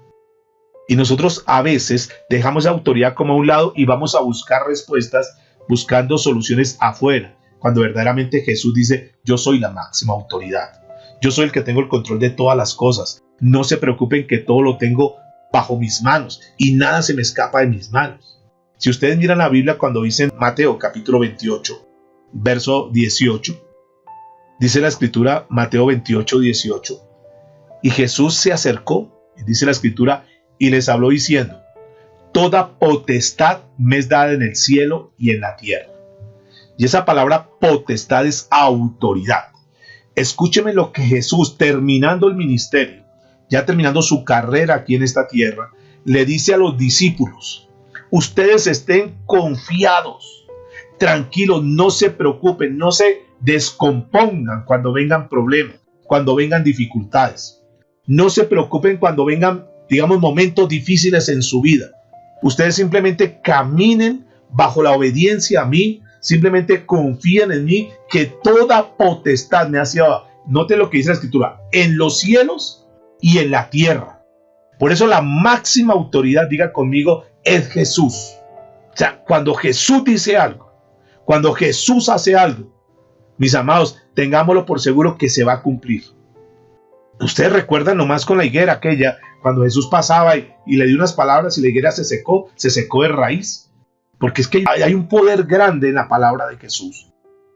Y nosotros a veces dejamos la autoridad como a un lado y vamos a buscar respuestas buscando soluciones afuera, cuando verdaderamente Jesús dice, yo soy la máxima autoridad. Yo soy el que tengo el control de todas las cosas. No se preocupen que todo lo tengo bajo mis manos y nada se me escapa de mis manos. Si ustedes miran la Biblia cuando dice en Mateo capítulo 28, verso 18, dice la escritura, Mateo 28, 18, y Jesús se acercó, dice la escritura, y les habló diciendo, toda potestad me es dada en el cielo y en la tierra. Y esa palabra potestad es autoridad. Escúcheme lo que Jesús, terminando el ministerio, ya terminando su carrera aquí en esta tierra, le dice a los discípulos, ustedes estén confiados, tranquilos, no se preocupen, no se descompongan cuando vengan problemas, cuando vengan dificultades. No se preocupen cuando vengan, digamos, momentos difíciles en su vida. Ustedes simplemente caminen bajo la obediencia a mí, simplemente confíen en mí, que toda potestad me ha sido dada. Note lo que dice la escritura, en los cielos y en la tierra. Por eso la máxima autoridad, diga conmigo, es Jesús. O sea, cuando Jesús dice algo, cuando Jesús hace algo, mis amados, tengámoslo por seguro que se va a cumplir. Ustedes recuerdan nomás con la higuera aquella, cuando Jesús pasaba y le dio unas palabras y la higuera se secó de raíz. Porque es que hay un poder grande en la palabra de Jesús.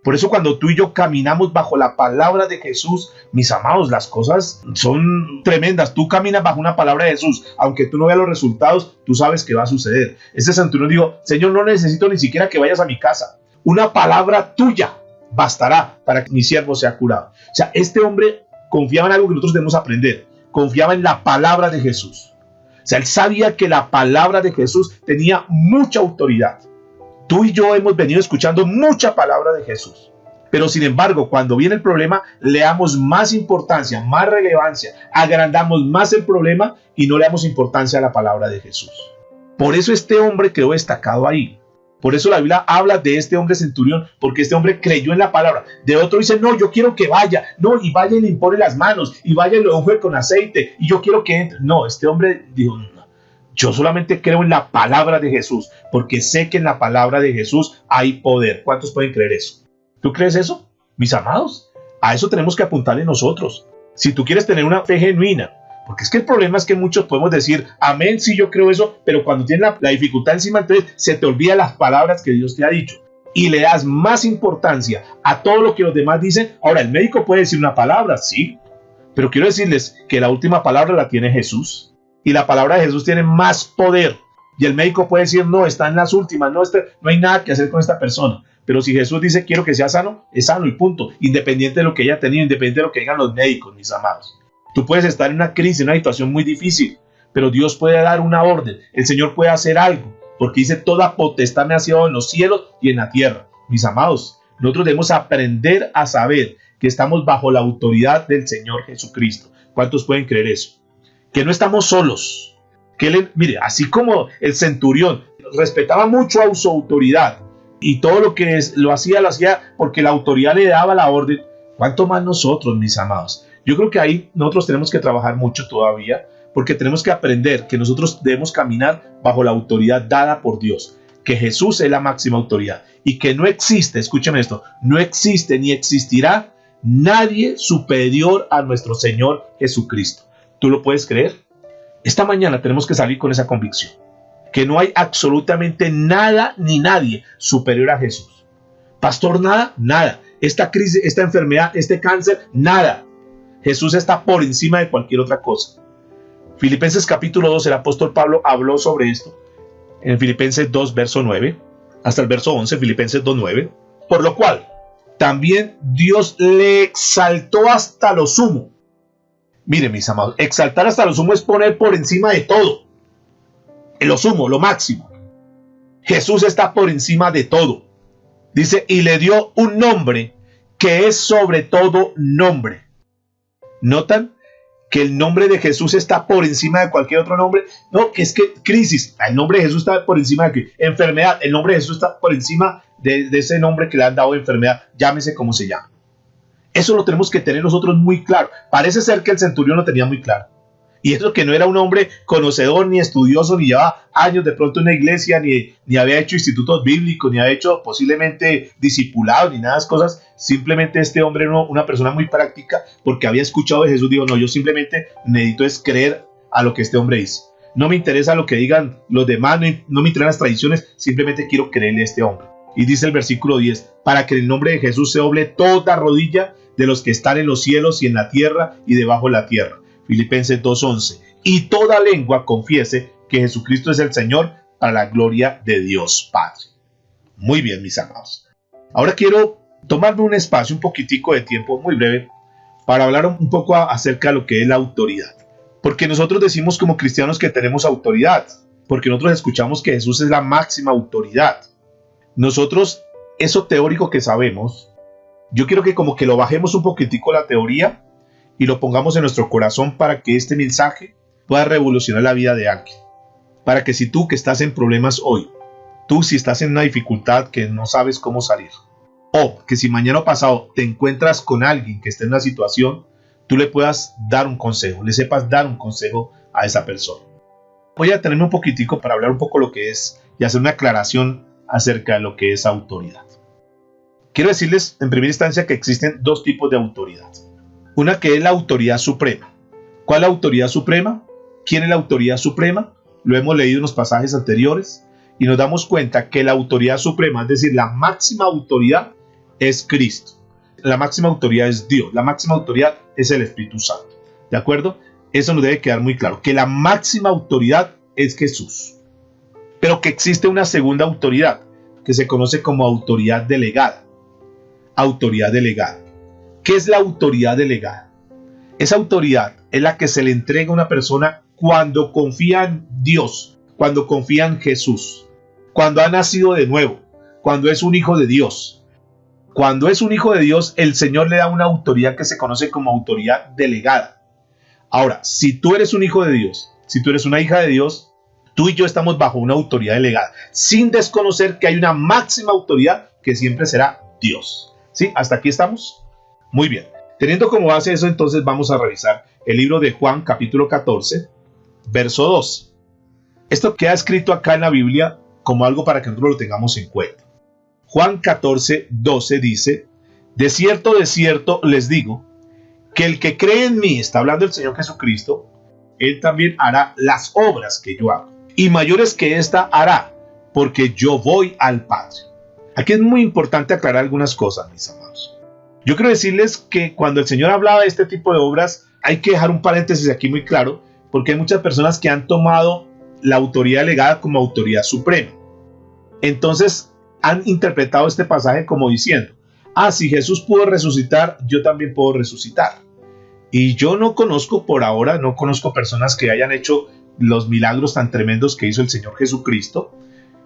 Por eso cuando tú y yo caminamos bajo la palabra de Jesús, mis amados, las cosas son tremendas. Tú caminas bajo una palabra de Jesús, aunque tú no veas los resultados, tú sabes que va a suceder. Este centurión dijo, Señor, no necesito ni siquiera que vayas a mi casa. Una palabra tuya bastará para que mi siervo sea curado. O sea, este hombre confiaba en algo que nosotros debemos aprender. Confiaba en la palabra de Jesús. O sea, él sabía que la palabra de Jesús tenía mucha autoridad. Tú y yo hemos venido escuchando mucha palabra de Jesús. Pero sin embargo, cuando viene el problema, le damos más importancia, más relevancia, agrandamos más el problema y no le damos importancia a la palabra de Jesús. Por eso este hombre quedó destacado ahí. Por eso la Biblia habla de este hombre centurión, porque este hombre creyó en la palabra. De otro dice, no, yo quiero que vaya. No, y vaya y le impone las manos, y vaya y lo unge con aceite, y yo quiero que entre. No, este hombre dijo, no, yo solamente creo en la palabra de Jesús, porque sé que en la palabra de Jesús hay poder. ¿Cuántos pueden creer eso? ¿Tú crees eso? Mis amados, a eso tenemos que apuntarle nosotros. Si tú quieres tener una fe genuina, porque es que el problema es que muchos podemos decir, amén, sí, yo creo eso, pero cuando tienes la dificultad encima, entonces se te olvidan las palabras que Dios te ha dicho y le das más importancia a todo lo que los demás dicen. Ahora, el médico puede decir una palabra, sí, pero quiero decirles que la última palabra la tiene Jesús y la palabra de Jesús tiene más poder. Y el médico puede decir, no, está en las últimas, no hay nada que hacer con esta persona. Pero si Jesús dice, quiero que sea sano, es sano y punto, independiente de lo que haya tenido, independiente de lo que digan los médicos, mis amados. Tú puedes estar en una crisis, en una situación muy difícil, pero Dios puede dar una orden, el Señor puede hacer algo, porque dice, toda potestad me ha sido en los cielos y en la tierra. Mis amados, nosotros debemos aprender a saber que estamos bajo la autoridad del Señor Jesucristo. ¿Cuántos pueden creer eso? Que no estamos solos. Que él, mire, así como el centurión respetaba mucho a su autoridad y todo lo que lo hacía porque la autoridad le daba la orden, ¿cuánto más nosotros, mis amados? Yo creo que ahí nosotros tenemos que trabajar mucho todavía, porque tenemos que aprender que nosotros debemos caminar bajo la autoridad dada por Dios, que Jesús es la máxima autoridad y que no existe, escúcheme esto, no existe ni existirá nadie superior a nuestro Señor Jesucristo. ¿Tú lo puedes creer? Esta mañana tenemos que salir con esa convicción, que no hay absolutamente nada ni nadie superior a Jesús. Pastor, nada. Esta crisis, esta enfermedad, este cáncer, nada. Jesús está por encima de cualquier otra cosa. Filipenses capítulo 2, el apóstol Pablo habló sobre esto. En Filipenses 2, verso 9, hasta el verso 11, Filipenses 2, 9. Por lo cual, también Dios le exaltó hasta lo sumo. Miren, mis amados, exaltar hasta lo sumo es poner por encima de todo. Lo sumo, lo máximo. Jesús está por encima de todo. Dice, y le dio un nombre que es sobre todo nombre. ¿Notan que el nombre de Jesús está por encima de cualquier otro nombre? No, que es que crisis, el nombre de Jesús está por encima de enfermedad, el nombre de Jesús está por encima de ese nombre que le han dado enfermedad, llámese como se llama. Eso lo tenemos que tener nosotros muy claro. Parece ser que el centurión lo tenía muy claro. Y eso que no era un hombre conocedor, ni estudioso, ni llevaba años de pronto en una iglesia, ni había hecho institutos bíblicos, ni había hecho posiblemente discipulado, ni nada de esas cosas. Simplemente este hombre era una persona muy práctica, porque había escuchado de Jesús. Dijo, no, yo simplemente necesito es creer a lo que este hombre dice. No me interesa lo que digan los demás, no me interesan las tradiciones, simplemente quiero creerle a este hombre. Y dice el versículo 10, para que en el nombre de Jesús se doble toda rodilla de los que están en los cielos y en la tierra y debajo de la tierra. Filipenses 2:11. Y toda lengua confiese que Jesucristo es el Señor, para la gloria de Dios Padre. Muy bien, mis amados. Ahora quiero tomarme un espacio, un poquitico de tiempo, muy breve, para hablar un poco acerca de lo que es la autoridad. Porque nosotros decimos como cristianos que tenemos autoridad, porque nosotros escuchamos que Jesús es la máxima autoridad. Nosotros, eso teórico que sabemos, yo quiero que como que lo bajemos un poquitico la teoría y lo pongamos en nuestro corazón para que este mensaje pueda revolucionar la vida de alguien. Para que si tú que estás en problemas hoy, tú si estás en una dificultad que no sabes cómo salir, o que si mañana o pasado te encuentras con alguien que esté en una situación, tú le puedas dar un consejo, le sepas dar un consejo a esa persona. Voy a tenerme un poquitico para hablar un poco lo que es y hacer una aclaración acerca de lo que es autoridad. Quiero decirles en primera instancia que existen dos tipos de autoridad. Una que es la autoridad suprema. ¿Cuál es la autoridad suprema? ¿Quién es la autoridad suprema? Lo hemos leído en los pasajes anteriores y nos damos cuenta que la autoridad suprema, es decir, la máxima autoridad es Cristo. La máxima autoridad es Dios. La máxima autoridad es el Espíritu Santo. ¿De acuerdo? Eso nos debe quedar muy claro. Que la máxima autoridad es Jesús. Pero que existe una segunda autoridad que se conoce como autoridad delegada. Autoridad delegada. ¿Qué es la autoridad delegada? Esa autoridad es la que se le entrega a una persona cuando confía en Dios, cuando confía en Jesús, cuando ha nacido de nuevo, cuando es un hijo de Dios. Cuando es un hijo de Dios, el Señor le da una autoridad que se conoce como autoridad delegada. Ahora, si tú eres un hijo de Dios, si tú eres una hija de Dios, tú y yo estamos bajo una autoridad delegada, sin desconocer que hay una máxima autoridad que siempre será Dios. ¿Sí? ¿Hasta aquí estamos? Muy bien. Teniendo como base eso, entonces vamos a revisar el libro de Juan, capítulo 14, verso 12. Esto queda escrito acá en la Biblia como algo para que nosotros lo tengamos en cuenta. Juan 14, 12 dice, de cierto les digo, que el que cree en mí, está hablando el Señor Jesucristo, Él también hará las obras que yo hago. Y mayores que esta hará, porque yo voy al Padre. Aquí es muy importante aclarar algunas cosas, mis amados. Yo quiero decirles que cuando el Señor hablaba de este tipo de obras, hay que dejar un paréntesis aquí muy claro, porque hay muchas personas que han tomado la autoridad delegada como autoridad suprema. Entonces han interpretado este pasaje como diciendo, si Jesús pudo resucitar, yo también puedo resucitar. Y yo no conozco por ahora, no conozco personas que hayan hecho los milagros tan tremendos que hizo el Señor Jesucristo,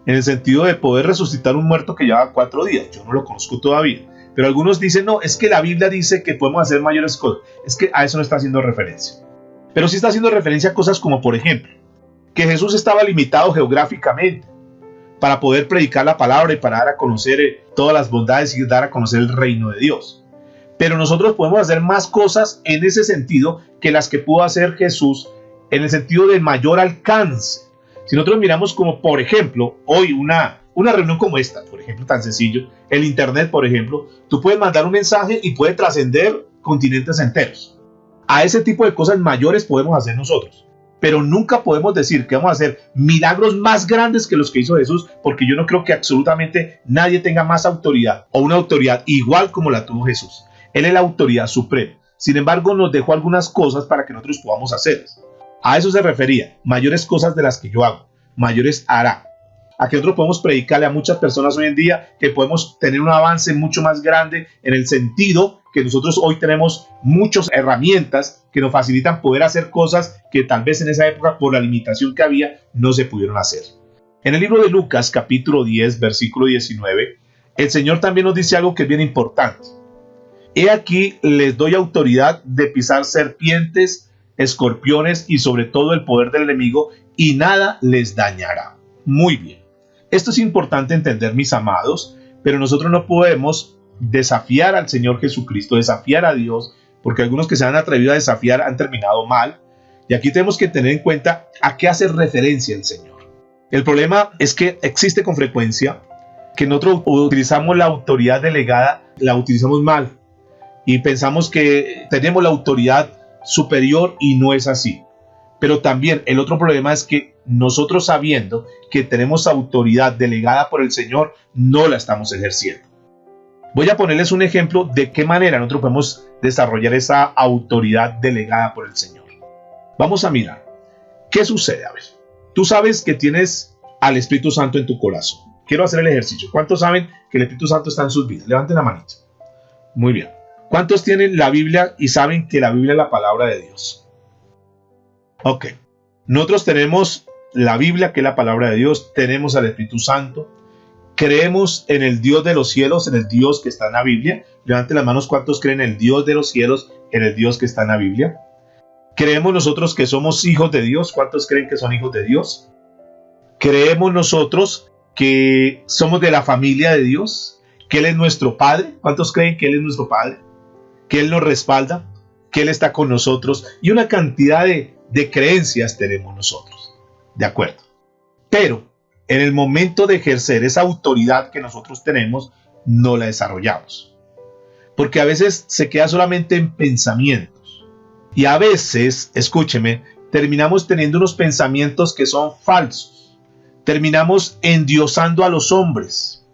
en el sentido de poder resucitar un muerto que llevaba 4 días. Yo no lo conozco todavía, pero algunos dicen, no, es que la Biblia dice que podemos hacer mayores cosas. Es que a eso no está haciendo referencia. Pero sí está haciendo referencia a cosas como, por ejemplo, que Jesús estaba limitado geográficamente para poder predicar la palabra y para dar a conocer todas las bondades y dar a conocer el reino de Dios. Pero nosotros podemos hacer más cosas en ese sentido que las que pudo hacer Jesús, en el sentido de mayor alcance. Si nosotros miramos como, por ejemplo, hoy una reunión como esta, por ejemplo, tan sencillo, el internet, por ejemplo, tú puedes mandar un mensaje y puede trascender continentes enteros. A ese tipo de cosas mayores podemos hacer nosotros. Pero nunca podemos decir que vamos a hacer milagros más grandes que los que hizo Jesús, porque yo no creo que absolutamente nadie tenga más autoridad o una autoridad igual como la tuvo Jesús. Él es la autoridad suprema. Sin embargo, nos dejó algunas cosas para que nosotros podamos hacerlas. A eso se refería. Mayores cosas de las que yo hago, mayores hará. A que nosotros podemos predicarle a muchas personas hoy en día, que podemos tener un avance mucho más grande en el sentido que nosotros hoy tenemos muchas herramientas que nos facilitan poder hacer cosas que tal vez en esa época, por la limitación que había, no se pudieron hacer. En el libro de Lucas, capítulo 10, versículo 19, el Señor también nos dice algo que es bien importante. He aquí, les doy autoridad de pisar serpientes, escorpiones y sobre todo el poder del enemigo, y nada les dañará. Muy bien. Esto es importante entender, mis amados, pero nosotros no podemos desafiar al Señor Jesucristo, desafiar a Dios, porque algunos que se han atrevido a desafiar han terminado mal. Y aquí tenemos que tener en cuenta a qué hace referencia el Señor. El problema es que existe con frecuencia que nosotros utilizamos la autoridad delegada, la utilizamos mal y pensamos que tenemos la autoridad superior y no es así. Pero también el otro problema es que nosotros, sabiendo que tenemos autoridad delegada por el Señor, no la estamos ejerciendo. Voy a ponerles un ejemplo de qué manera nosotros podemos desarrollar esa autoridad delegada por el Señor. Vamos a mirar. ¿Qué sucede? A ver, tú sabes que tienes al Espíritu Santo en tu corazón. Quiero hacer el ejercicio. ¿Cuántos saben que el Espíritu Santo está en sus vidas? Levanten la manita. Muy bien. ¿Cuántos tienen la Biblia y saben que la Biblia es la palabra de Dios? Ok. Nosotros tenemos la Biblia, que es la palabra de Dios. Tenemos al Espíritu Santo. Creemos en el Dios de los cielos, en el Dios que está en la Biblia. Levanten las manos, ¿cuántos creen en el Dios de los cielos, en el Dios que está en la Biblia? Creemos nosotros que somos hijos de Dios. ¿Cuántos creen que son hijos de Dios? Creemos nosotros que somos de la familia de Dios, que Él es nuestro Padre. ¿Cuántos creen que Él es nuestro Padre? Que Él nos respalda, que Él está con nosotros, y una cantidad de creencias tenemos nosotros. ¿De acuerdo? Pero en el momento de ejercer esa autoridad que nosotros tenemos, no la desarrollamos. Porque a veces se queda solamente en pensamientos. Y a veces, escúcheme, terminamos teniendo unos pensamientos que son falsos. Terminamos endiosando a los hombres.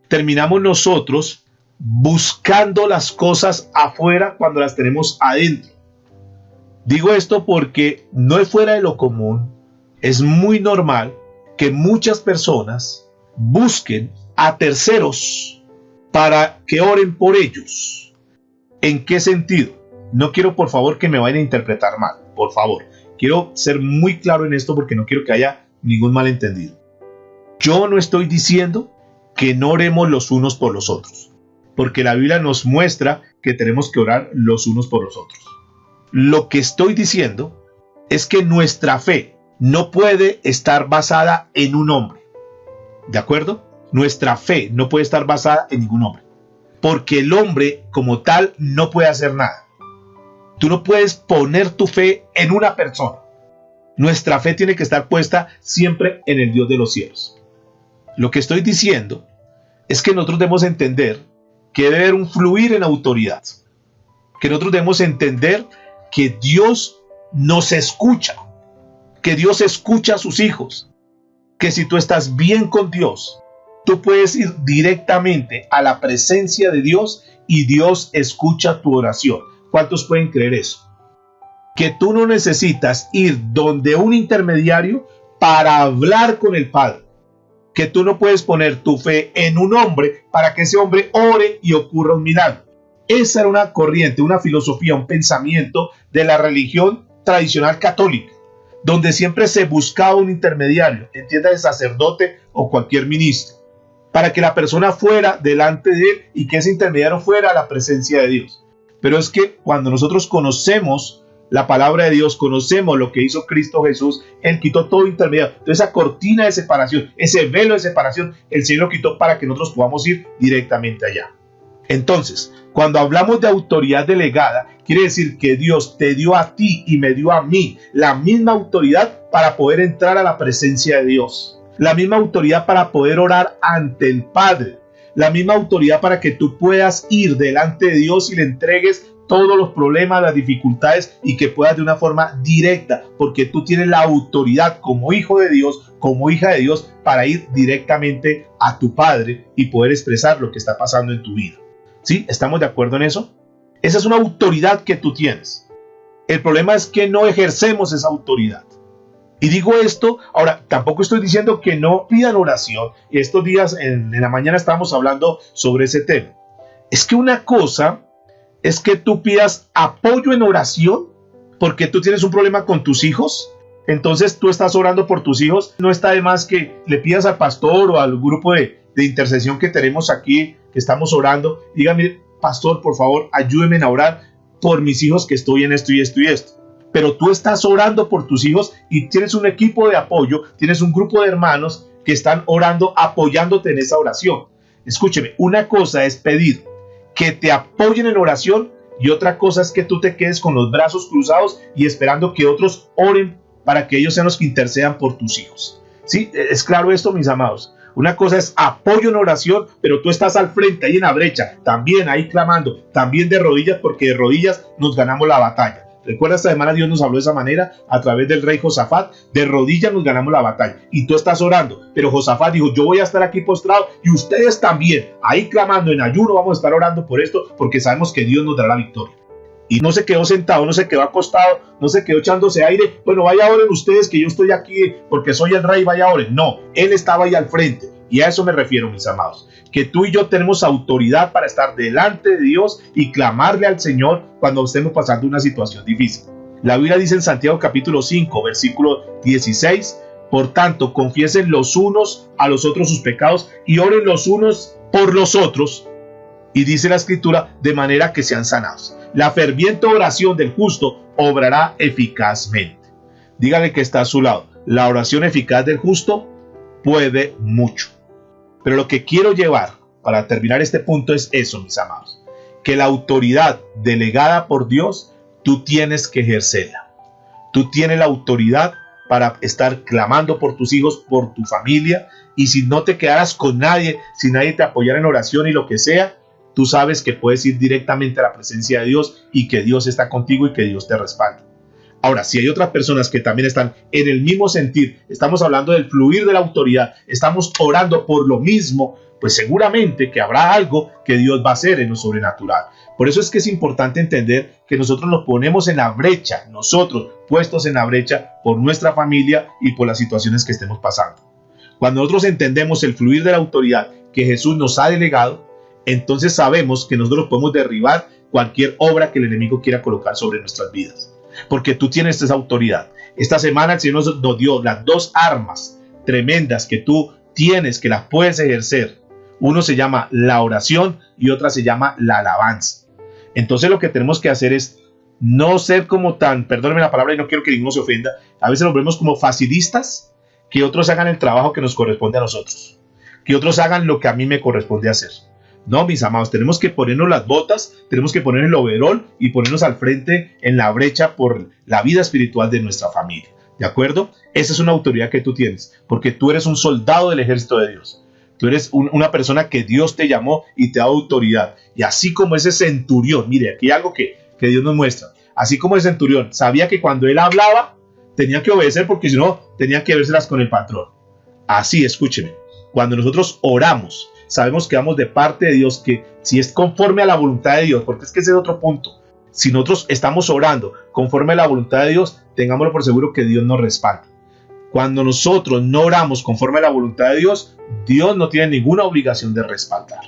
Terminamos nosotros buscando las cosas afuera cuando las tenemos adentro. Digo esto porque no es fuera de lo común, es muy normal que muchas personas busquen a terceros para que oren por ellos. ¿En qué sentido? No quiero, por favor, que me vayan a interpretar mal, por favor. Quiero ser muy claro en esto porque no quiero que haya ningún malentendido. Yo no estoy diciendo que no oremos los unos por los otros, porque la Biblia nos muestra que tenemos que orar los unos por los otros. Lo que estoy diciendo es que nuestra fe no puede estar basada en un hombre. ¿De acuerdo? Nuestra fe no puede estar basada en ningún hombre. Porque el hombre como tal no puede hacer nada. Tú no puedes poner tu fe en una persona. Nuestra fe tiene que estar puesta siempre en el Dios de los cielos. Lo que estoy diciendo es que nosotros debemos entender que debe haber un fluir en autoridad. Que nosotros debemos entender que Dios nos escucha. Que Dios escucha a sus hijos. Que si tú estás bien con Dios, tú puedes ir directamente a la presencia de Dios y Dios escucha tu oración. ¿Cuántos pueden creer eso? Que tú no necesitas ir donde un intermediario para hablar con el Padre. Que tú no puedes poner tu fe en un hombre para que ese hombre ore y ocurra un milagro. Esa era una corriente, una filosofía, un pensamiento de la religión tradicional católica. donde siempre se buscaba un intermediario, entiéndase sacerdote o cualquier ministro, para que la persona fuera delante de él y que ese intermediario fuera a la presencia de Dios. Pero es que cuando nosotros conocemos la palabra de Dios, conocemos lo que hizo Cristo Jesús, Él quitó todo intermediario. Entonces esa cortina de separación, ese velo de separación, el Señor lo quitó para que nosotros podamos ir directamente allá. Entonces, cuando hablamos de autoridad delegada, quiere decir que Dios te dio a ti y me dio a mí la misma autoridad para poder entrar a la presencia de Dios. La misma autoridad para poder orar ante el Padre. La misma autoridad para que tú puedas ir delante de Dios y le entregues todos los problemas, las dificultades y que puedas de una forma directa, porque tú tienes la autoridad como hijo de Dios, como hija de Dios, para ir directamente a tu Padre y poder expresar lo que está pasando en tu vida. ¿Sí? ¿Estamos de acuerdo en eso? Esa es una autoridad que tú tienes. El problema es que no ejercemos esa autoridad. Y digo esto, ahora, tampoco estoy diciendo que no pidan oración. Estos días en la mañana estábamos hablando sobre ese tema. Es que una cosa es que tú pidas apoyo en oración porque tú tienes un problema con tus hijos. Entonces tú estás orando por tus hijos. No está de más que le pidas al pastor o al grupo de intercesión que tenemos aquí, que estamos orando. Dígame, pastor, por favor, ayúdeme a orar por mis hijos que estoy en esto y esto y esto. Pero tú estás orando por tus hijos y tienes un equipo de apoyo, tienes un grupo de hermanos que están orando, apoyándote en esa oración. Escúcheme, una cosa es pedir que te apoyen en oración y otra cosa es que tú te quedes con los brazos cruzados y esperando que otros oren para que ellos sean los que intercedan por tus hijos. ¿Sí? ¿Es claro esto, mis amados? Una cosa es apoyo en oración, pero tú estás al frente, ahí en la brecha, también ahí clamando, también de rodillas, porque de rodillas nos ganamos la batalla. Recuerda, esta semana Dios nos habló de esa manera a través del rey Josafat. De rodillas nos ganamos la batalla y tú estás orando, pero Josafat dijo, yo voy a estar aquí postrado y ustedes también, ahí clamando en ayuno, vamos a estar orando por esto porque sabemos que Dios nos dará la victoria. Y no se quedó sentado, no se quedó acostado, no se quedó echándose aire. Bueno, vaya oren ustedes que yo estoy aquí porque soy el rey, vaya oren. No, él estaba ahí al frente. Y a eso me refiero, mis amados, que tú y yo tenemos autoridad para estar delante de Dios y clamarle al Señor cuando estemos pasando una situación difícil. La Biblia dice en Santiago capítulo 5, versículo 16, por tanto, confiesen los unos a los otros sus pecados y oren los unos por los otros. Y dice la Escritura, de manera que sean sanados. La ferviente oración del justo obrará eficazmente. Dígale que está a su lado. La oración eficaz del justo puede mucho. Pero lo que quiero llevar para terminar este punto es eso, mis amados, que la autoridad delegada por Dios, tú tienes que ejercerla. Tú tienes la autoridad para estar clamando por tus hijos, por tu familia, y si no te quedaras con nadie, si nadie te apoyara en oración y lo que sea, tú sabes que puedes ir directamente a la presencia de Dios y que Dios está contigo y que Dios te respalda. Ahora, si hay otras personas que también están en el mismo sentir, estamos hablando del fluir de la autoridad, estamos orando por lo mismo, pues seguramente que habrá algo que Dios va a hacer en lo sobrenatural. Por eso es que es importante entender que nosotros nos ponemos en la brecha, nosotros puestos en la brecha por nuestra familia y por las situaciones que estemos pasando. Cuando nosotros entendemos el fluir de la autoridad que Jesús nos ha delegado, entonces sabemos que nosotros podemos derribar cualquier obra que el enemigo quiera colocar sobre nuestras vidas. Porque tú tienes esa autoridad. Esta semana el Señor nos dio las dos armas tremendas que tú tienes, que las puedes ejercer. Uno se llama la oración y otra se llama la alabanza. Entonces lo que tenemos que hacer es no ser como tan, perdónenme la palabra y no quiero que ninguno se ofenda, a veces nos vemos como facilistas, que otros hagan el trabajo que nos corresponde a nosotros, que otros hagan lo que a mí me corresponde hacer. No, mis amados, tenemos que ponernos las botas, tenemos que poner el overol y ponernos al frente en la brecha por la vida espiritual de nuestra familia. ¿De acuerdo? Esa es una autoridad que tú tienes, porque tú eres un soldado del ejército de Dios. Tú eres una persona que Dios te llamó y te da autoridad. Y así como ese centurión, mire, aquí hay algo que Dios nos muestra. Así como el centurión sabía que cuando él hablaba, tenía que obedecer porque si no, tenía que vérselas con el patrón. Así, escúcheme, cuando nosotros oramos, sabemos que vamos de parte de Dios, que si es conforme a la voluntad de Dios, porque es que ese es otro punto. Si nosotros estamos orando conforme a la voluntad de Dios, tengámoslo por seguro que Dios nos respalda. Cuando nosotros no oramos conforme a la voluntad de Dios, Dios no tiene ninguna obligación de respaldar.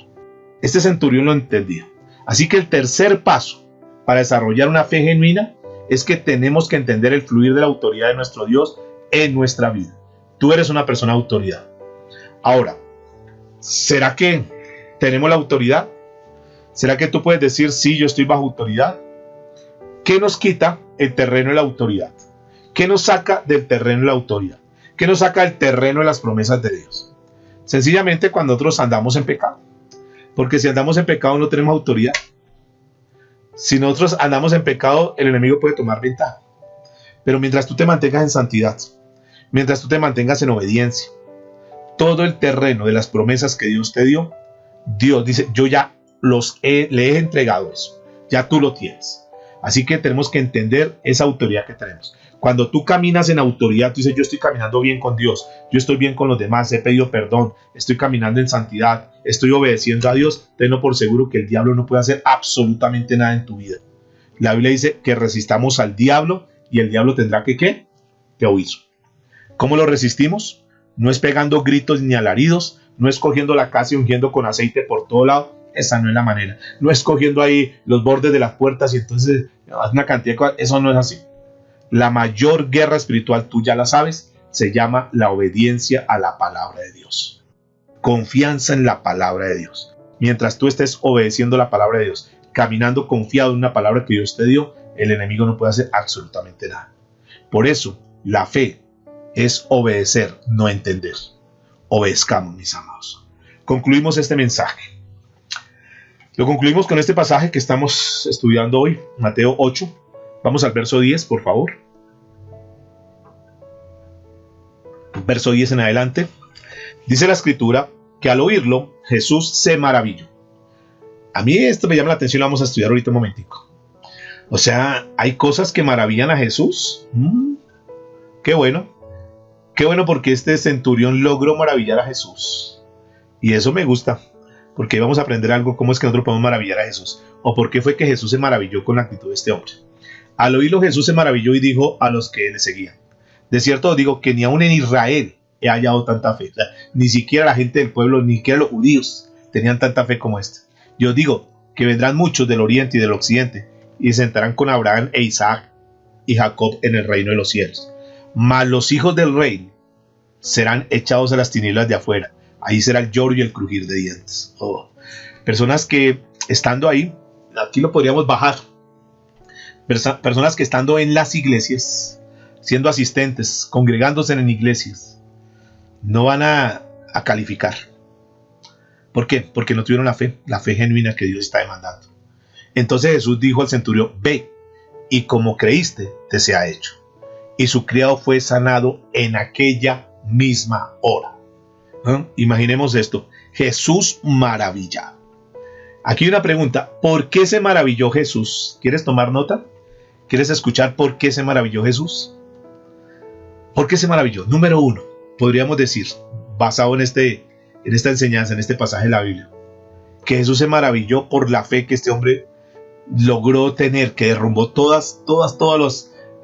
Este centurión lo entendía. Así que el tercer paso para desarrollar una fe genuina es que tenemos que entender el fluir de la autoridad de nuestro Dios en nuestra vida. Tú eres una persona de autoridad. Ahora, ¿será que tenemos la autoridad? ¿Será que tú puedes decir, sí, yo estoy bajo autoridad? ¿Qué nos quita el terreno de la autoridad? ¿Qué nos saca del terreno de la autoridad? ¿Qué nos saca del terreno de las promesas de Dios? Sencillamente cuando nosotros andamos en pecado. Porque si andamos en pecado no tenemos autoridad. Si nosotros andamos en pecado, el enemigo puede tomar ventaja. Pero mientras tú te mantengas en santidad, mientras tú te mantengas en obediencia, todo el terreno de las promesas que Dios te dio, Dios dice, yo ya le he entregado eso. Ya tú lo tienes. Así que tenemos que entender esa autoridad que tenemos. Cuando tú caminas en autoridad, tú dices, yo estoy caminando bien con Dios, yo estoy bien con los demás, he pedido perdón, estoy caminando en santidad, estoy obedeciendo a Dios, tenlo por seguro que el diablo no puede hacer absolutamente nada en tu vida. La Biblia dice que resistamos al diablo y el diablo tendrá que ¿qué? Que huir. ¿Cómo lo resistimos? No es pegando gritos ni alaridos, no es cogiendo la casa y ungiendo con aceite por todo lado. Esa no es la manera. No es cogiendo ahí los bordes de las puertas y entonces una cantidad de cosas. Eso no es así. La mayor guerra espiritual, tú ya la sabes, se llama la obediencia a la palabra de Dios. Confianza en la palabra de Dios. Mientras tú estés obedeciendo la palabra de Dios, caminando confiado en una palabra que Dios te dio, el enemigo no puede hacer absolutamente nada. Por eso, la fe es obedecer, no entender. Obedezcamos, mis amados. Concluimos este mensaje. Lo concluimos con este pasaje que estamos estudiando hoy, Mateo 8. Vamos al verso 10, por favor. Verso 10 en adelante. Dice la escritura que al oírlo, Jesús se maravilló. A mí esto me llama la atención, lo vamos a estudiar ahorita un momentico. O sea, hay cosas que maravillan a Jesús. Qué bueno. Qué bueno porque este centurión logró maravillar a Jesús. Y eso me gusta. Porque vamos a aprender algo, cómo es que nosotros podemos maravillar a Jesús. O por qué fue que Jesús se maravilló con la actitud de este hombre. Al oírlo Jesús se maravilló y dijo a los que le seguían. De cierto os digo que ni aún en Israel he hallado tanta fe. O sea, ni siquiera la gente del pueblo, ni siquiera los judíos tenían tanta fe como esta. Yo digo que vendrán muchos del oriente y del occidente y se sentarán con Abraham e Isaac y Jacob en el reino de los cielos. Mas los hijos del reino serán echados a las tinieblas de afuera. Ahí será el lloro y el crujir de dientes. Personas que estando ahí, aquí lo podríamos bajar. Personas que estando en las iglesias, siendo asistentes, congregándose en iglesias, no van a calificar. ¿Por qué? Porque no tuvieron la fe genuina que Dios está demandando. Entonces Jesús dijo al centurión, ve, y como creíste, te sea hecho. Y su criado fue sanado en aquella misma hora. Imaginemos esto, Jesús maravillado. Aquí hay una pregunta, ¿por qué se maravilló Jesús? ¿Quieres tomar nota? ¿Quieres escuchar por qué se maravilló Jesús? ¿Por qué se maravilló? Número uno, podríamos decir, basado en esta enseñanza, en este pasaje de la Biblia, que Jesús se maravilló por la fe que este hombre logró tener, que derrumbó todas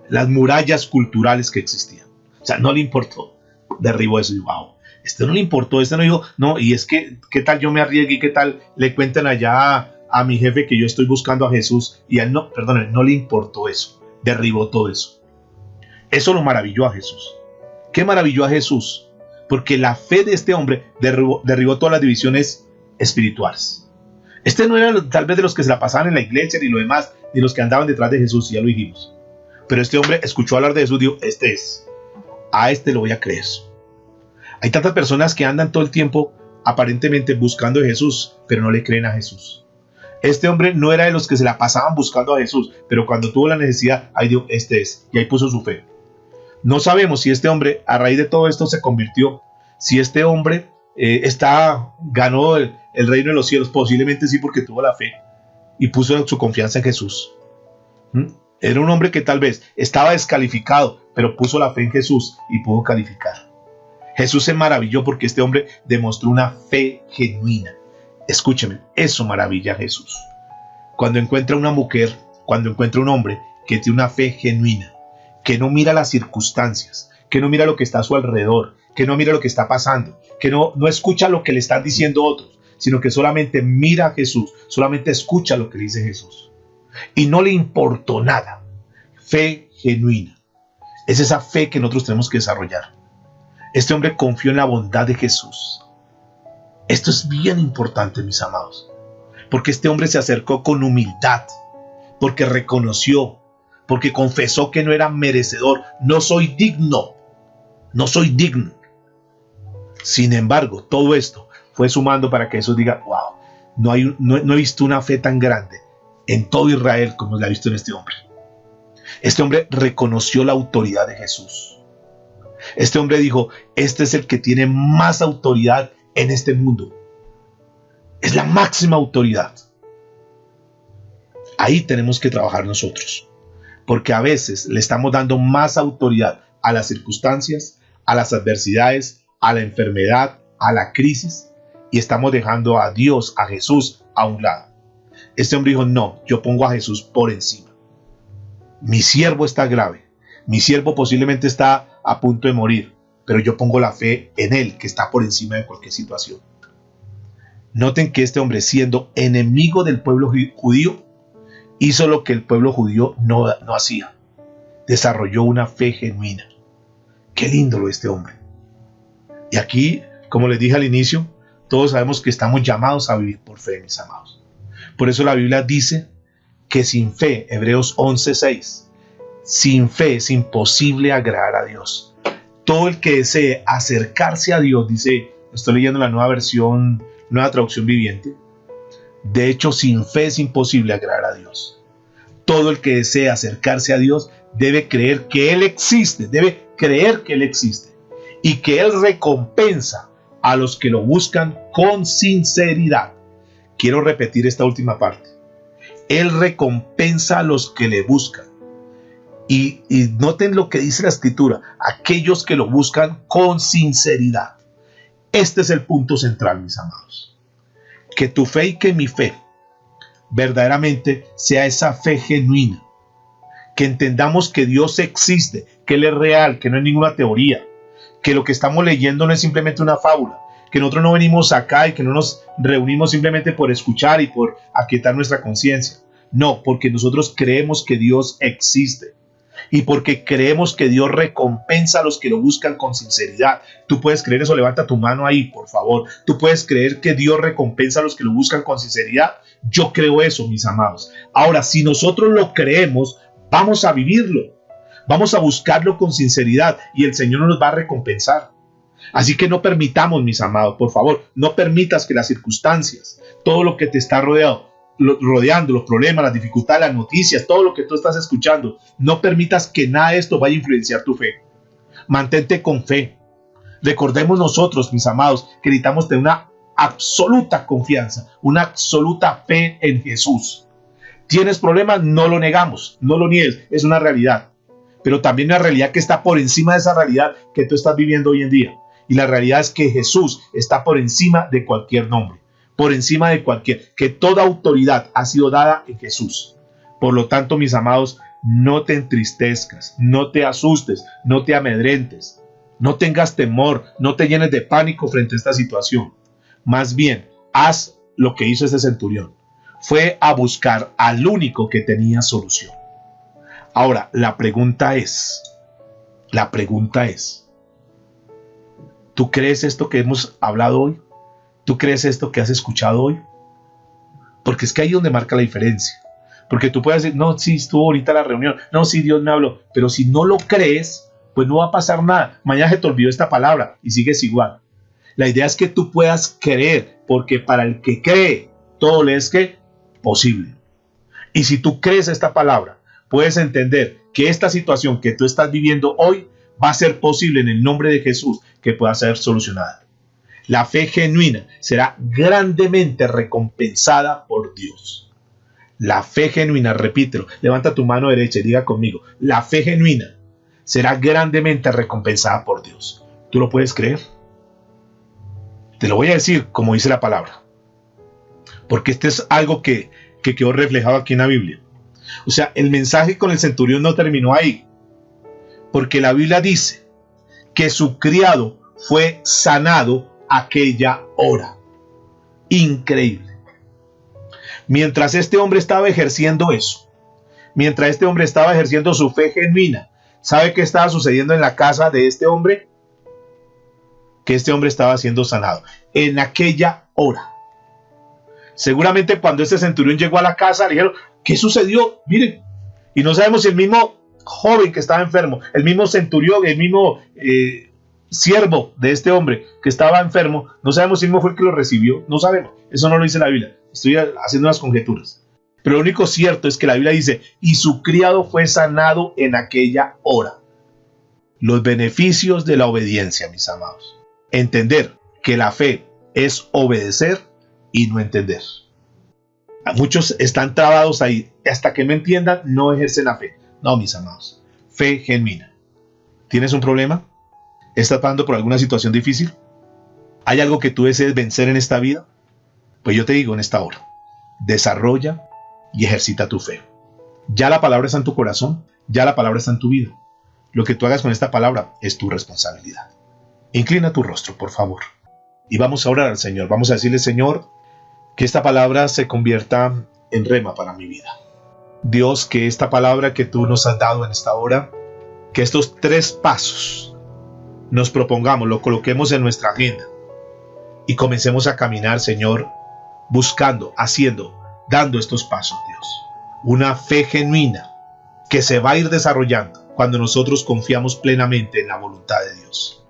las murallas culturales que existían. O sea, no le importó, derribó eso y wow. Este no le importó, este no dijo, no, y es que, ¿qué tal yo me arriesgue y qué tal le cuenten allá a mi jefe que yo estoy buscando a Jesús? Y a él no, perdón, no le importó eso, derribó todo eso. Eso lo maravilló a Jesús. ¿Qué maravilló a Jesús? Porque la fe de este hombre derribó todas las divisiones espirituales. Este no era tal vez de los que se la pasaban en la iglesia ni lo demás, ni los que andaban detrás de Jesús, ya lo dijimos. Pero este hombre escuchó hablar de Jesús y dijo, este es, a este lo voy a creer. Hay tantas personas que andan todo el tiempo aparentemente buscando a Jesús, pero no le creen a Jesús. Este hombre no era de los que se la pasaban buscando a Jesús, pero cuando tuvo la necesidad, ahí dijo, este es, y ahí puso su fe. No sabemos si este hombre, a raíz de todo esto, se convirtió, si este hombre ganó el reino de los cielos, posiblemente sí, porque tuvo la fe y puso su confianza en Jesús. Era un hombre que tal vez estaba descalificado, pero puso la fe en Jesús y pudo calificar. Jesús se maravilló porque este hombre demostró una fe genuina. Escúcheme, eso maravilla a Jesús. Cuando encuentra una mujer, cuando encuentra un hombre que tiene una fe genuina, que no mira las circunstancias, que no mira lo que está a su alrededor, que no mira lo que está pasando, que no escucha lo que le están diciendo otros, sino que solamente mira a Jesús, solamente escucha lo que le dice Jesús. Y no le importó nada. Fe genuina. Es esa fe que nosotros tenemos que desarrollar. Este hombre confió en la bondad de Jesús. Esto es bien importante, mis amados, porque este hombre se acercó con humildad, porque reconoció, porque confesó que no era merecedor. No soy digno, no soy digno. Sin embargo, todo esto fue sumando para que Jesús diga, wow, no he visto una fe tan grande en todo Israel como la he visto en este hombre. Este hombre reconoció la autoridad de Jesús. Este hombre dijo, este es el que tiene más autoridad en este mundo. Es la máxima autoridad. Ahí tenemos que trabajar nosotros, porque a veces le estamos dando más autoridad a las circunstancias, a las adversidades, a la enfermedad, a la crisis, y estamos dejando a Dios, a Jesús, a un lado. Este hombre dijo, no, yo pongo a Jesús por encima. Mi siervo está grave, mi siervo posiblemente está a punto de morir, pero yo pongo la fe en él, que está por encima de cualquier situación. Noten que este hombre, siendo enemigo del pueblo judío, hizo lo que el pueblo judío no hacía. Desarrolló una fe genuina. Qué lindo lo de este hombre. Y aquí, como les dije al inicio, todos sabemos que estamos llamados a vivir por fe, mis amados. Por eso la Biblia dice que sin fe, Hebreos 11:6, sin fe es imposible agradar a Dios. Todo el que desee acercarse a Dios, dice, estoy leyendo la nueva versión, nueva traducción viviente. De hecho, sin fe es imposible agradar a Dios. Todo el que desea acercarse a Dios debe creer que Él existe, y que Él recompensa a los que lo buscan con sinceridad. Quiero repetir esta última parte. Él recompensa a los que le buscan. Y noten lo que dice la Escritura, aquellos que lo buscan con sinceridad. Este es el punto central, mis amados. Que tu fe y que mi fe verdaderamente sea esa fe genuina. Que entendamos que Dios existe, que Él es real, que no es ninguna teoría. Que lo que estamos leyendo no es simplemente una fábula. Que nosotros no venimos acá y que no nos reunimos simplemente por escuchar y por aquietar nuestra conciencia. No, porque nosotros creemos que Dios existe. Y porque creemos que Dios recompensa a los que lo buscan con sinceridad. Tú puedes creer eso, levanta tu mano ahí, por favor. Tú puedes creer que Dios recompensa a los que lo buscan con sinceridad. Yo creo eso, mis amados. Ahora, si nosotros lo creemos, vamos a vivirlo. Vamos a buscarlo con sinceridad y el Señor nos va a recompensar. Así que no permitamos, mis amados, por favor, no permitas que las circunstancias, todo lo que te está rodeando, los problemas, las dificultades, las noticias, todo lo que tú estás escuchando, no permitas que nada de esto vaya a influenciar tu fe. Mantente con fe. Recordemos nosotros, mis amados, que necesitamos tener una absoluta confianza, una absoluta fe en Jesús. ¿Tienes problemas? No lo negamos, no lo niegues, es una realidad. Pero también una realidad que está por encima de esa realidad que tú estás viviendo hoy en día. Y la realidad es que Jesús está por encima de cualquier nombre, por encima de que toda autoridad ha sido dada en Jesús. Por lo tanto, mis amados, no te entristezcas, no te asustes, no te amedrentes, no tengas temor, no te llenes de pánico frente a esta situación. Más bien, haz lo que hizo ese centurión. Fue a buscar al único que tenía solución. Ahora, la pregunta es, ¿tú crees esto que hemos hablado hoy? ¿Tú crees esto que has escuchado hoy? Porque es que ahí es donde marca la diferencia. Porque tú puedes decir, no, sí, estuvo ahorita la reunión, no, sí, Dios me habló, pero si no lo crees, pues no va a pasar nada. Mañana se te olvidó esta palabra y sigues igual. La idea es que tú puedas creer, porque para el que cree, todo le es que posible. Y si tú crees esta palabra, puedes entender que esta situación que tú estás viviendo hoy va a ser posible en el nombre de Jesús que pueda ser solucionada. La fe genuina será grandemente recompensada por Dios. La fe genuina, repítelo, levanta tu mano derecha y diga conmigo, la fe genuina será grandemente recompensada por Dios. ¿Tú lo puedes creer? Te lo voy a decir como dice la palabra, porque este es algo que quedó reflejado aquí en la Biblia. O sea, el mensaje con el centurión no terminó ahí, porque la Biblia dice que su criado fue sanado aquella hora. Increíble. Mientras este hombre estaba ejerciendo eso, Mientras este hombre estaba ejerciendo su fe genuina, ¿sabe qué estaba sucediendo en la casa de este hombre? Que este hombre estaba siendo sanado en aquella hora. Seguramente cuando este centurión llegó a la casa, le dijeron, ¿qué sucedió? Miren, y no sabemos si el mismo joven que estaba enfermo, el mismo centurión, el mismo siervo de este hombre que estaba enfermo, no sabemos si el mismo fue el que lo recibió, no sabemos, eso no lo dice la Biblia, estoy haciendo unas conjeturas. Pero lo único cierto es que la Biblia dice, y su criado fue sanado en aquella hora. Los beneficios de la obediencia, mis amados. Entender que la fe es obedecer y no entender. Muchos están trabados ahí. Hasta que no entiendan, no ejercen la fe. No, mis amados. Fe genuina. ¿Tienes un problema? ¿Estás pasando por alguna situación difícil? ¿Hay algo que tú desees vencer en esta vida? Pues yo te digo en esta hora, desarrolla y ejercita tu fe. Ya la palabra está en tu corazón, ya la palabra está en tu vida. Lo que tú hagas con esta palabra es tu responsabilidad. Inclina tu rostro, por favor. Y vamos a orar al Señor. Vamos a decirle, Señor, que esta palabra se convierta en rema para mi vida. Dios, que esta palabra que tú nos has dado en esta hora, que estos 3 pasos nos propongamos, lo coloquemos en nuestra agenda y comencemos a caminar, Señor, buscando, haciendo, dando estos pasos, Dios. Una fe genuina que se va a ir desarrollando cuando nosotros confiamos plenamente en la voluntad de Dios.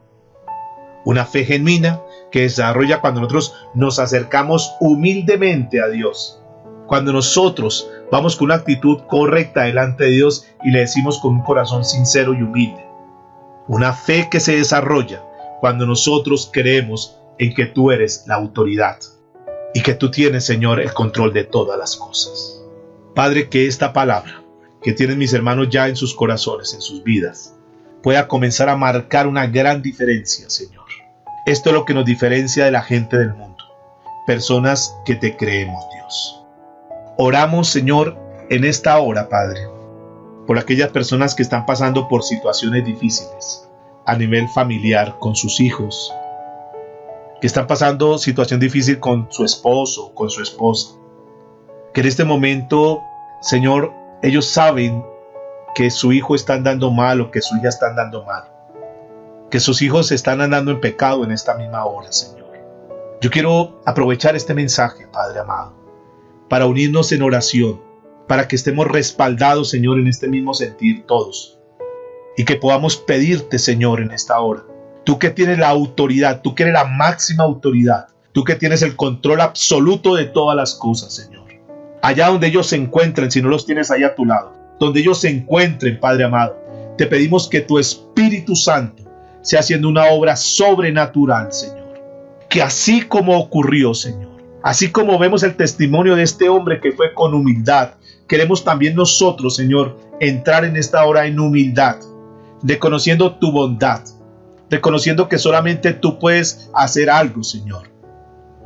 Una fe genuina que desarrolla cuando nosotros nos acercamos humildemente a Dios. Cuando nosotros vamos con una actitud correcta delante de Dios y le decimos con un corazón sincero y humilde. Una fe que se desarrolla cuando nosotros creemos en que tú eres la autoridad y que tú tienes, Señor, el control de todas las cosas. Padre, que esta palabra que tienen mis hermanos ya en sus corazones, en sus vidas, pueda comenzar a marcar una gran diferencia, Señor. Esto es lo que nos diferencia de la gente del mundo. Personas que te creemos, Dios. Oramos, Señor, en esta hora, Padre, por aquellas personas que están pasando por situaciones difíciles a nivel familiar con sus hijos, que están pasando situación difícil con su esposo, con su esposa, que en este momento, Señor, ellos saben que su hijo está andando mal o que su hija está andando mal, que sus hijos están andando en pecado en esta misma hora, Señor. Yo quiero aprovechar este mensaje, Padre amado, para unirnos en oración, para que estemos respaldados, Señor, en este mismo sentir todos, y que podamos pedirte, Señor, en esta hora. Tú que tienes la autoridad, tú que eres la máxima autoridad, tú que tienes el control absoluto de todas las cosas, Señor. Allá donde ellos se encuentren, si no los tienes ahí a tu lado, donde ellos se encuentren, Padre amado, te pedimos que tu Espíritu Santo sea haciendo una obra sobrenatural, Señor. Que así como ocurrió, Señor, así como vemos el testimonio de este hombre que fue con humildad, queremos también nosotros, Señor, entrar en esta hora en humildad, reconociendo tu bondad, reconociendo que solamente tú puedes hacer algo, Señor.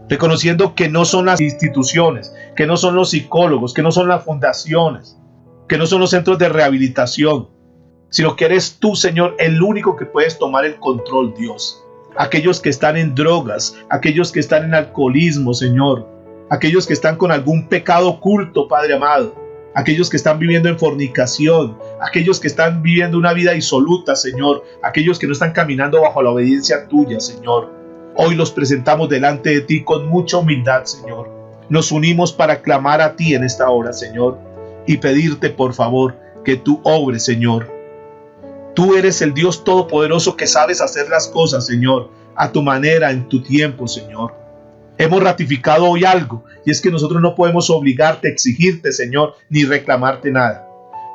Reconociendo que no son las instituciones, que no son los psicólogos, que no son las fundaciones, que no son los centros de rehabilitación, sino que eres tú, Señor, el único que puedes tomar el control, Dios. Aquellos que están en drogas, aquellos que están en alcoholismo, Señor, aquellos que están con algún pecado oculto, Padre amado, aquellos que están viviendo en fornicación, aquellos que están viviendo una vida disoluta, Señor, aquellos que no están caminando bajo la obediencia tuya, Señor. Hoy los presentamos delante de ti con mucha humildad, Señor. Nos unimos para clamar a ti en esta hora, Señor, y pedirte, por favor, que tú obres, Señor. Tú eres el Dios Todopoderoso que sabes hacer las cosas, Señor, a tu manera, en tu tiempo, Señor. Hemos ratificado hoy algo, y es que nosotros no podemos obligarte, exigirte, Señor, ni reclamarte nada.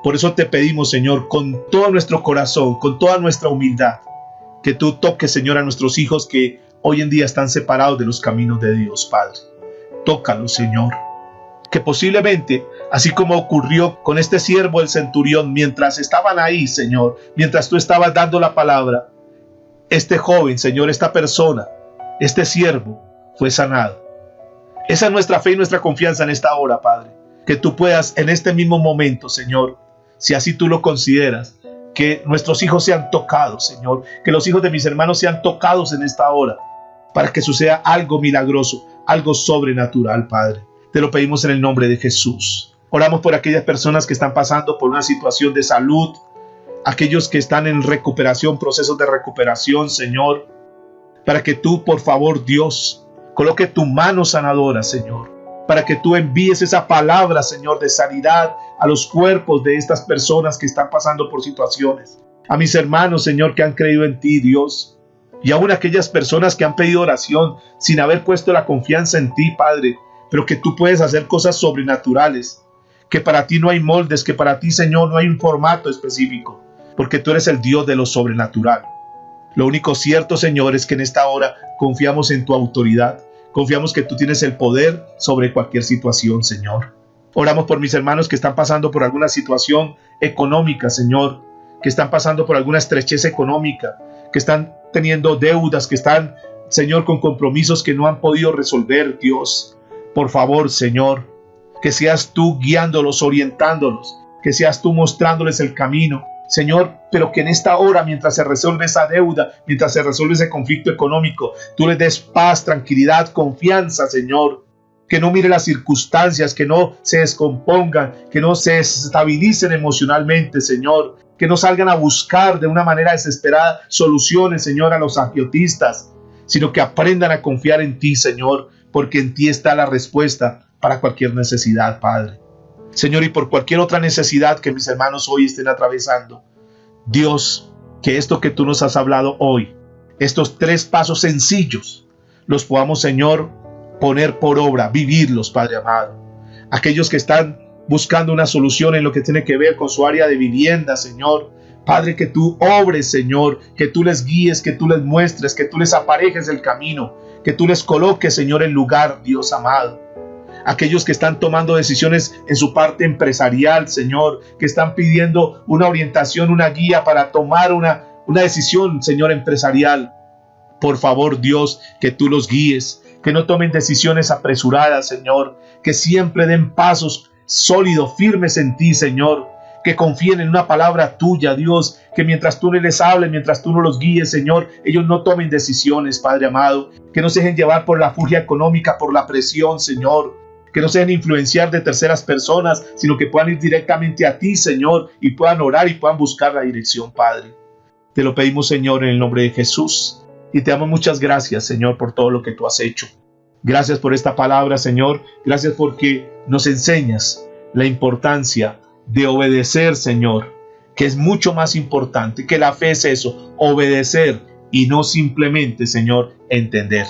Por eso te pedimos, Señor, con todo nuestro corazón, con toda nuestra humildad, que tú toques, Señor, a nuestros hijos que hoy en día están separados de los caminos de Dios, Padre. Tócalos, Señor. Que posiblemente, así como ocurrió con este siervo del centurión, mientras estaban ahí, Señor, mientras tú estabas dando la palabra, este joven, Señor, esta persona, este siervo, fue sanado. Esa es nuestra fe y nuestra confianza en esta hora, Padre. Que tú puedas en este mismo momento, Señor, si así tú lo consideras, que nuestros hijos sean tocados, Señor, que los hijos de mis hermanos sean tocados en esta hora, para que suceda algo milagroso, algo sobrenatural, Padre. Te lo pedimos en el nombre de Jesús. Oramos por aquellas personas que están pasando por una situación de salud, aquellos que están en recuperación, procesos de recuperación, Señor, para que tú, por favor, Dios, coloque tu mano sanadora, Señor, para que tú envíes esa palabra, Señor, de sanidad a los cuerpos de estas personas que están pasando por situaciones. A mis hermanos, Señor, que han creído en ti, Dios, y aún aquellas personas que han pedido oración sin haber puesto la confianza en ti, Padre, pero que tú puedes hacer cosas sobrenaturales, que para ti no hay moldes, que para ti, Señor, no hay un formato específico, porque tú eres el Dios de lo sobrenatural. Lo único cierto, Señor, es que en esta hora confiamos en tu autoridad, confiamos que tú tienes el poder sobre cualquier situación, Señor. Oramos por mis hermanos que están pasando por alguna situación económica, Señor, que están pasando por alguna estrechez económica, que están teniendo deudas, que están, Señor, con compromisos que no han podido resolver, Dios. Por favor, Señor, que seas tú guiándolos, orientándolos, que seas tú mostrándoles el camino, Señor, pero que en esta hora, mientras se resuelve esa deuda, mientras se resuelve ese conflicto económico, tú les des paz, tranquilidad, confianza, Señor. Que no mire las circunstancias, que no se descompongan, que no se estabilicen emocionalmente, Señor. Que no salgan a buscar de una manera desesperada soluciones, Señor, a los agiotistas, sino que aprendan a confiar en ti, Señor, porque en ti está la respuesta para cualquier necesidad, Padre. Señor, y por cualquier otra necesidad que mis hermanos hoy estén atravesando, Dios, que esto que tú nos has hablado hoy, estos 3 pasos sencillos, los podamos, Señor, poner por obra, vivirlos, Padre amado. Aquellos que están buscando una solución en lo que tiene que ver con su área de vivienda, Señor, Padre, que tú obres, Señor, que tú les guíes, que tú les muestres, que tú les aparejes el camino, que tú les coloques, Señor, en lugar, Dios amado. Aquellos que están tomando decisiones en su parte empresarial, Señor, que están pidiendo una orientación, una guía para tomar una decisión, Señor, empresarial. Por favor, Dios, que tú los guíes, que no tomen decisiones apresuradas, Señor, que siempre den pasos sólidos, firmes en ti, Señor, que confíen en una palabra tuya, Dios, que mientras tú no les hables, mientras tú no los guíes, Señor, ellos no tomen decisiones, Padre amado, que no se dejen llevar por la furia económica, por la presión, Señor, que no se dejen influenciar de terceras personas, sino que puedan ir directamente a ti, Señor, y puedan orar y puedan buscar la dirección, Padre. Te lo pedimos, Señor, en el nombre de Jesús, y te damos muchas gracias, Señor, por todo lo que tú has hecho. Gracias por esta palabra, Señor, gracias porque nos enseñas la importancia de obedecer, Señor, que es mucho más importante, que la fe es eso, obedecer y no simplemente, Señor, entender.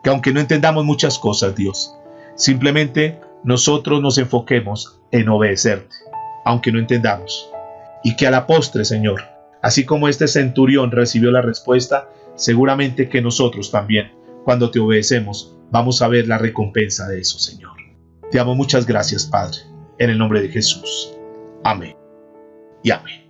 Que aunque no entendamos muchas cosas, Dios, simplemente nosotros nos enfoquemos en obedecerte, aunque no entendamos. Y que a la postre, Señor, así como este centurión recibió la respuesta, seguramente que nosotros también, cuando te obedecemos, vamos a ver la recompensa de eso, Señor. Te damos muchas gracias, Padre, en el nombre de Jesús. Amén y amén.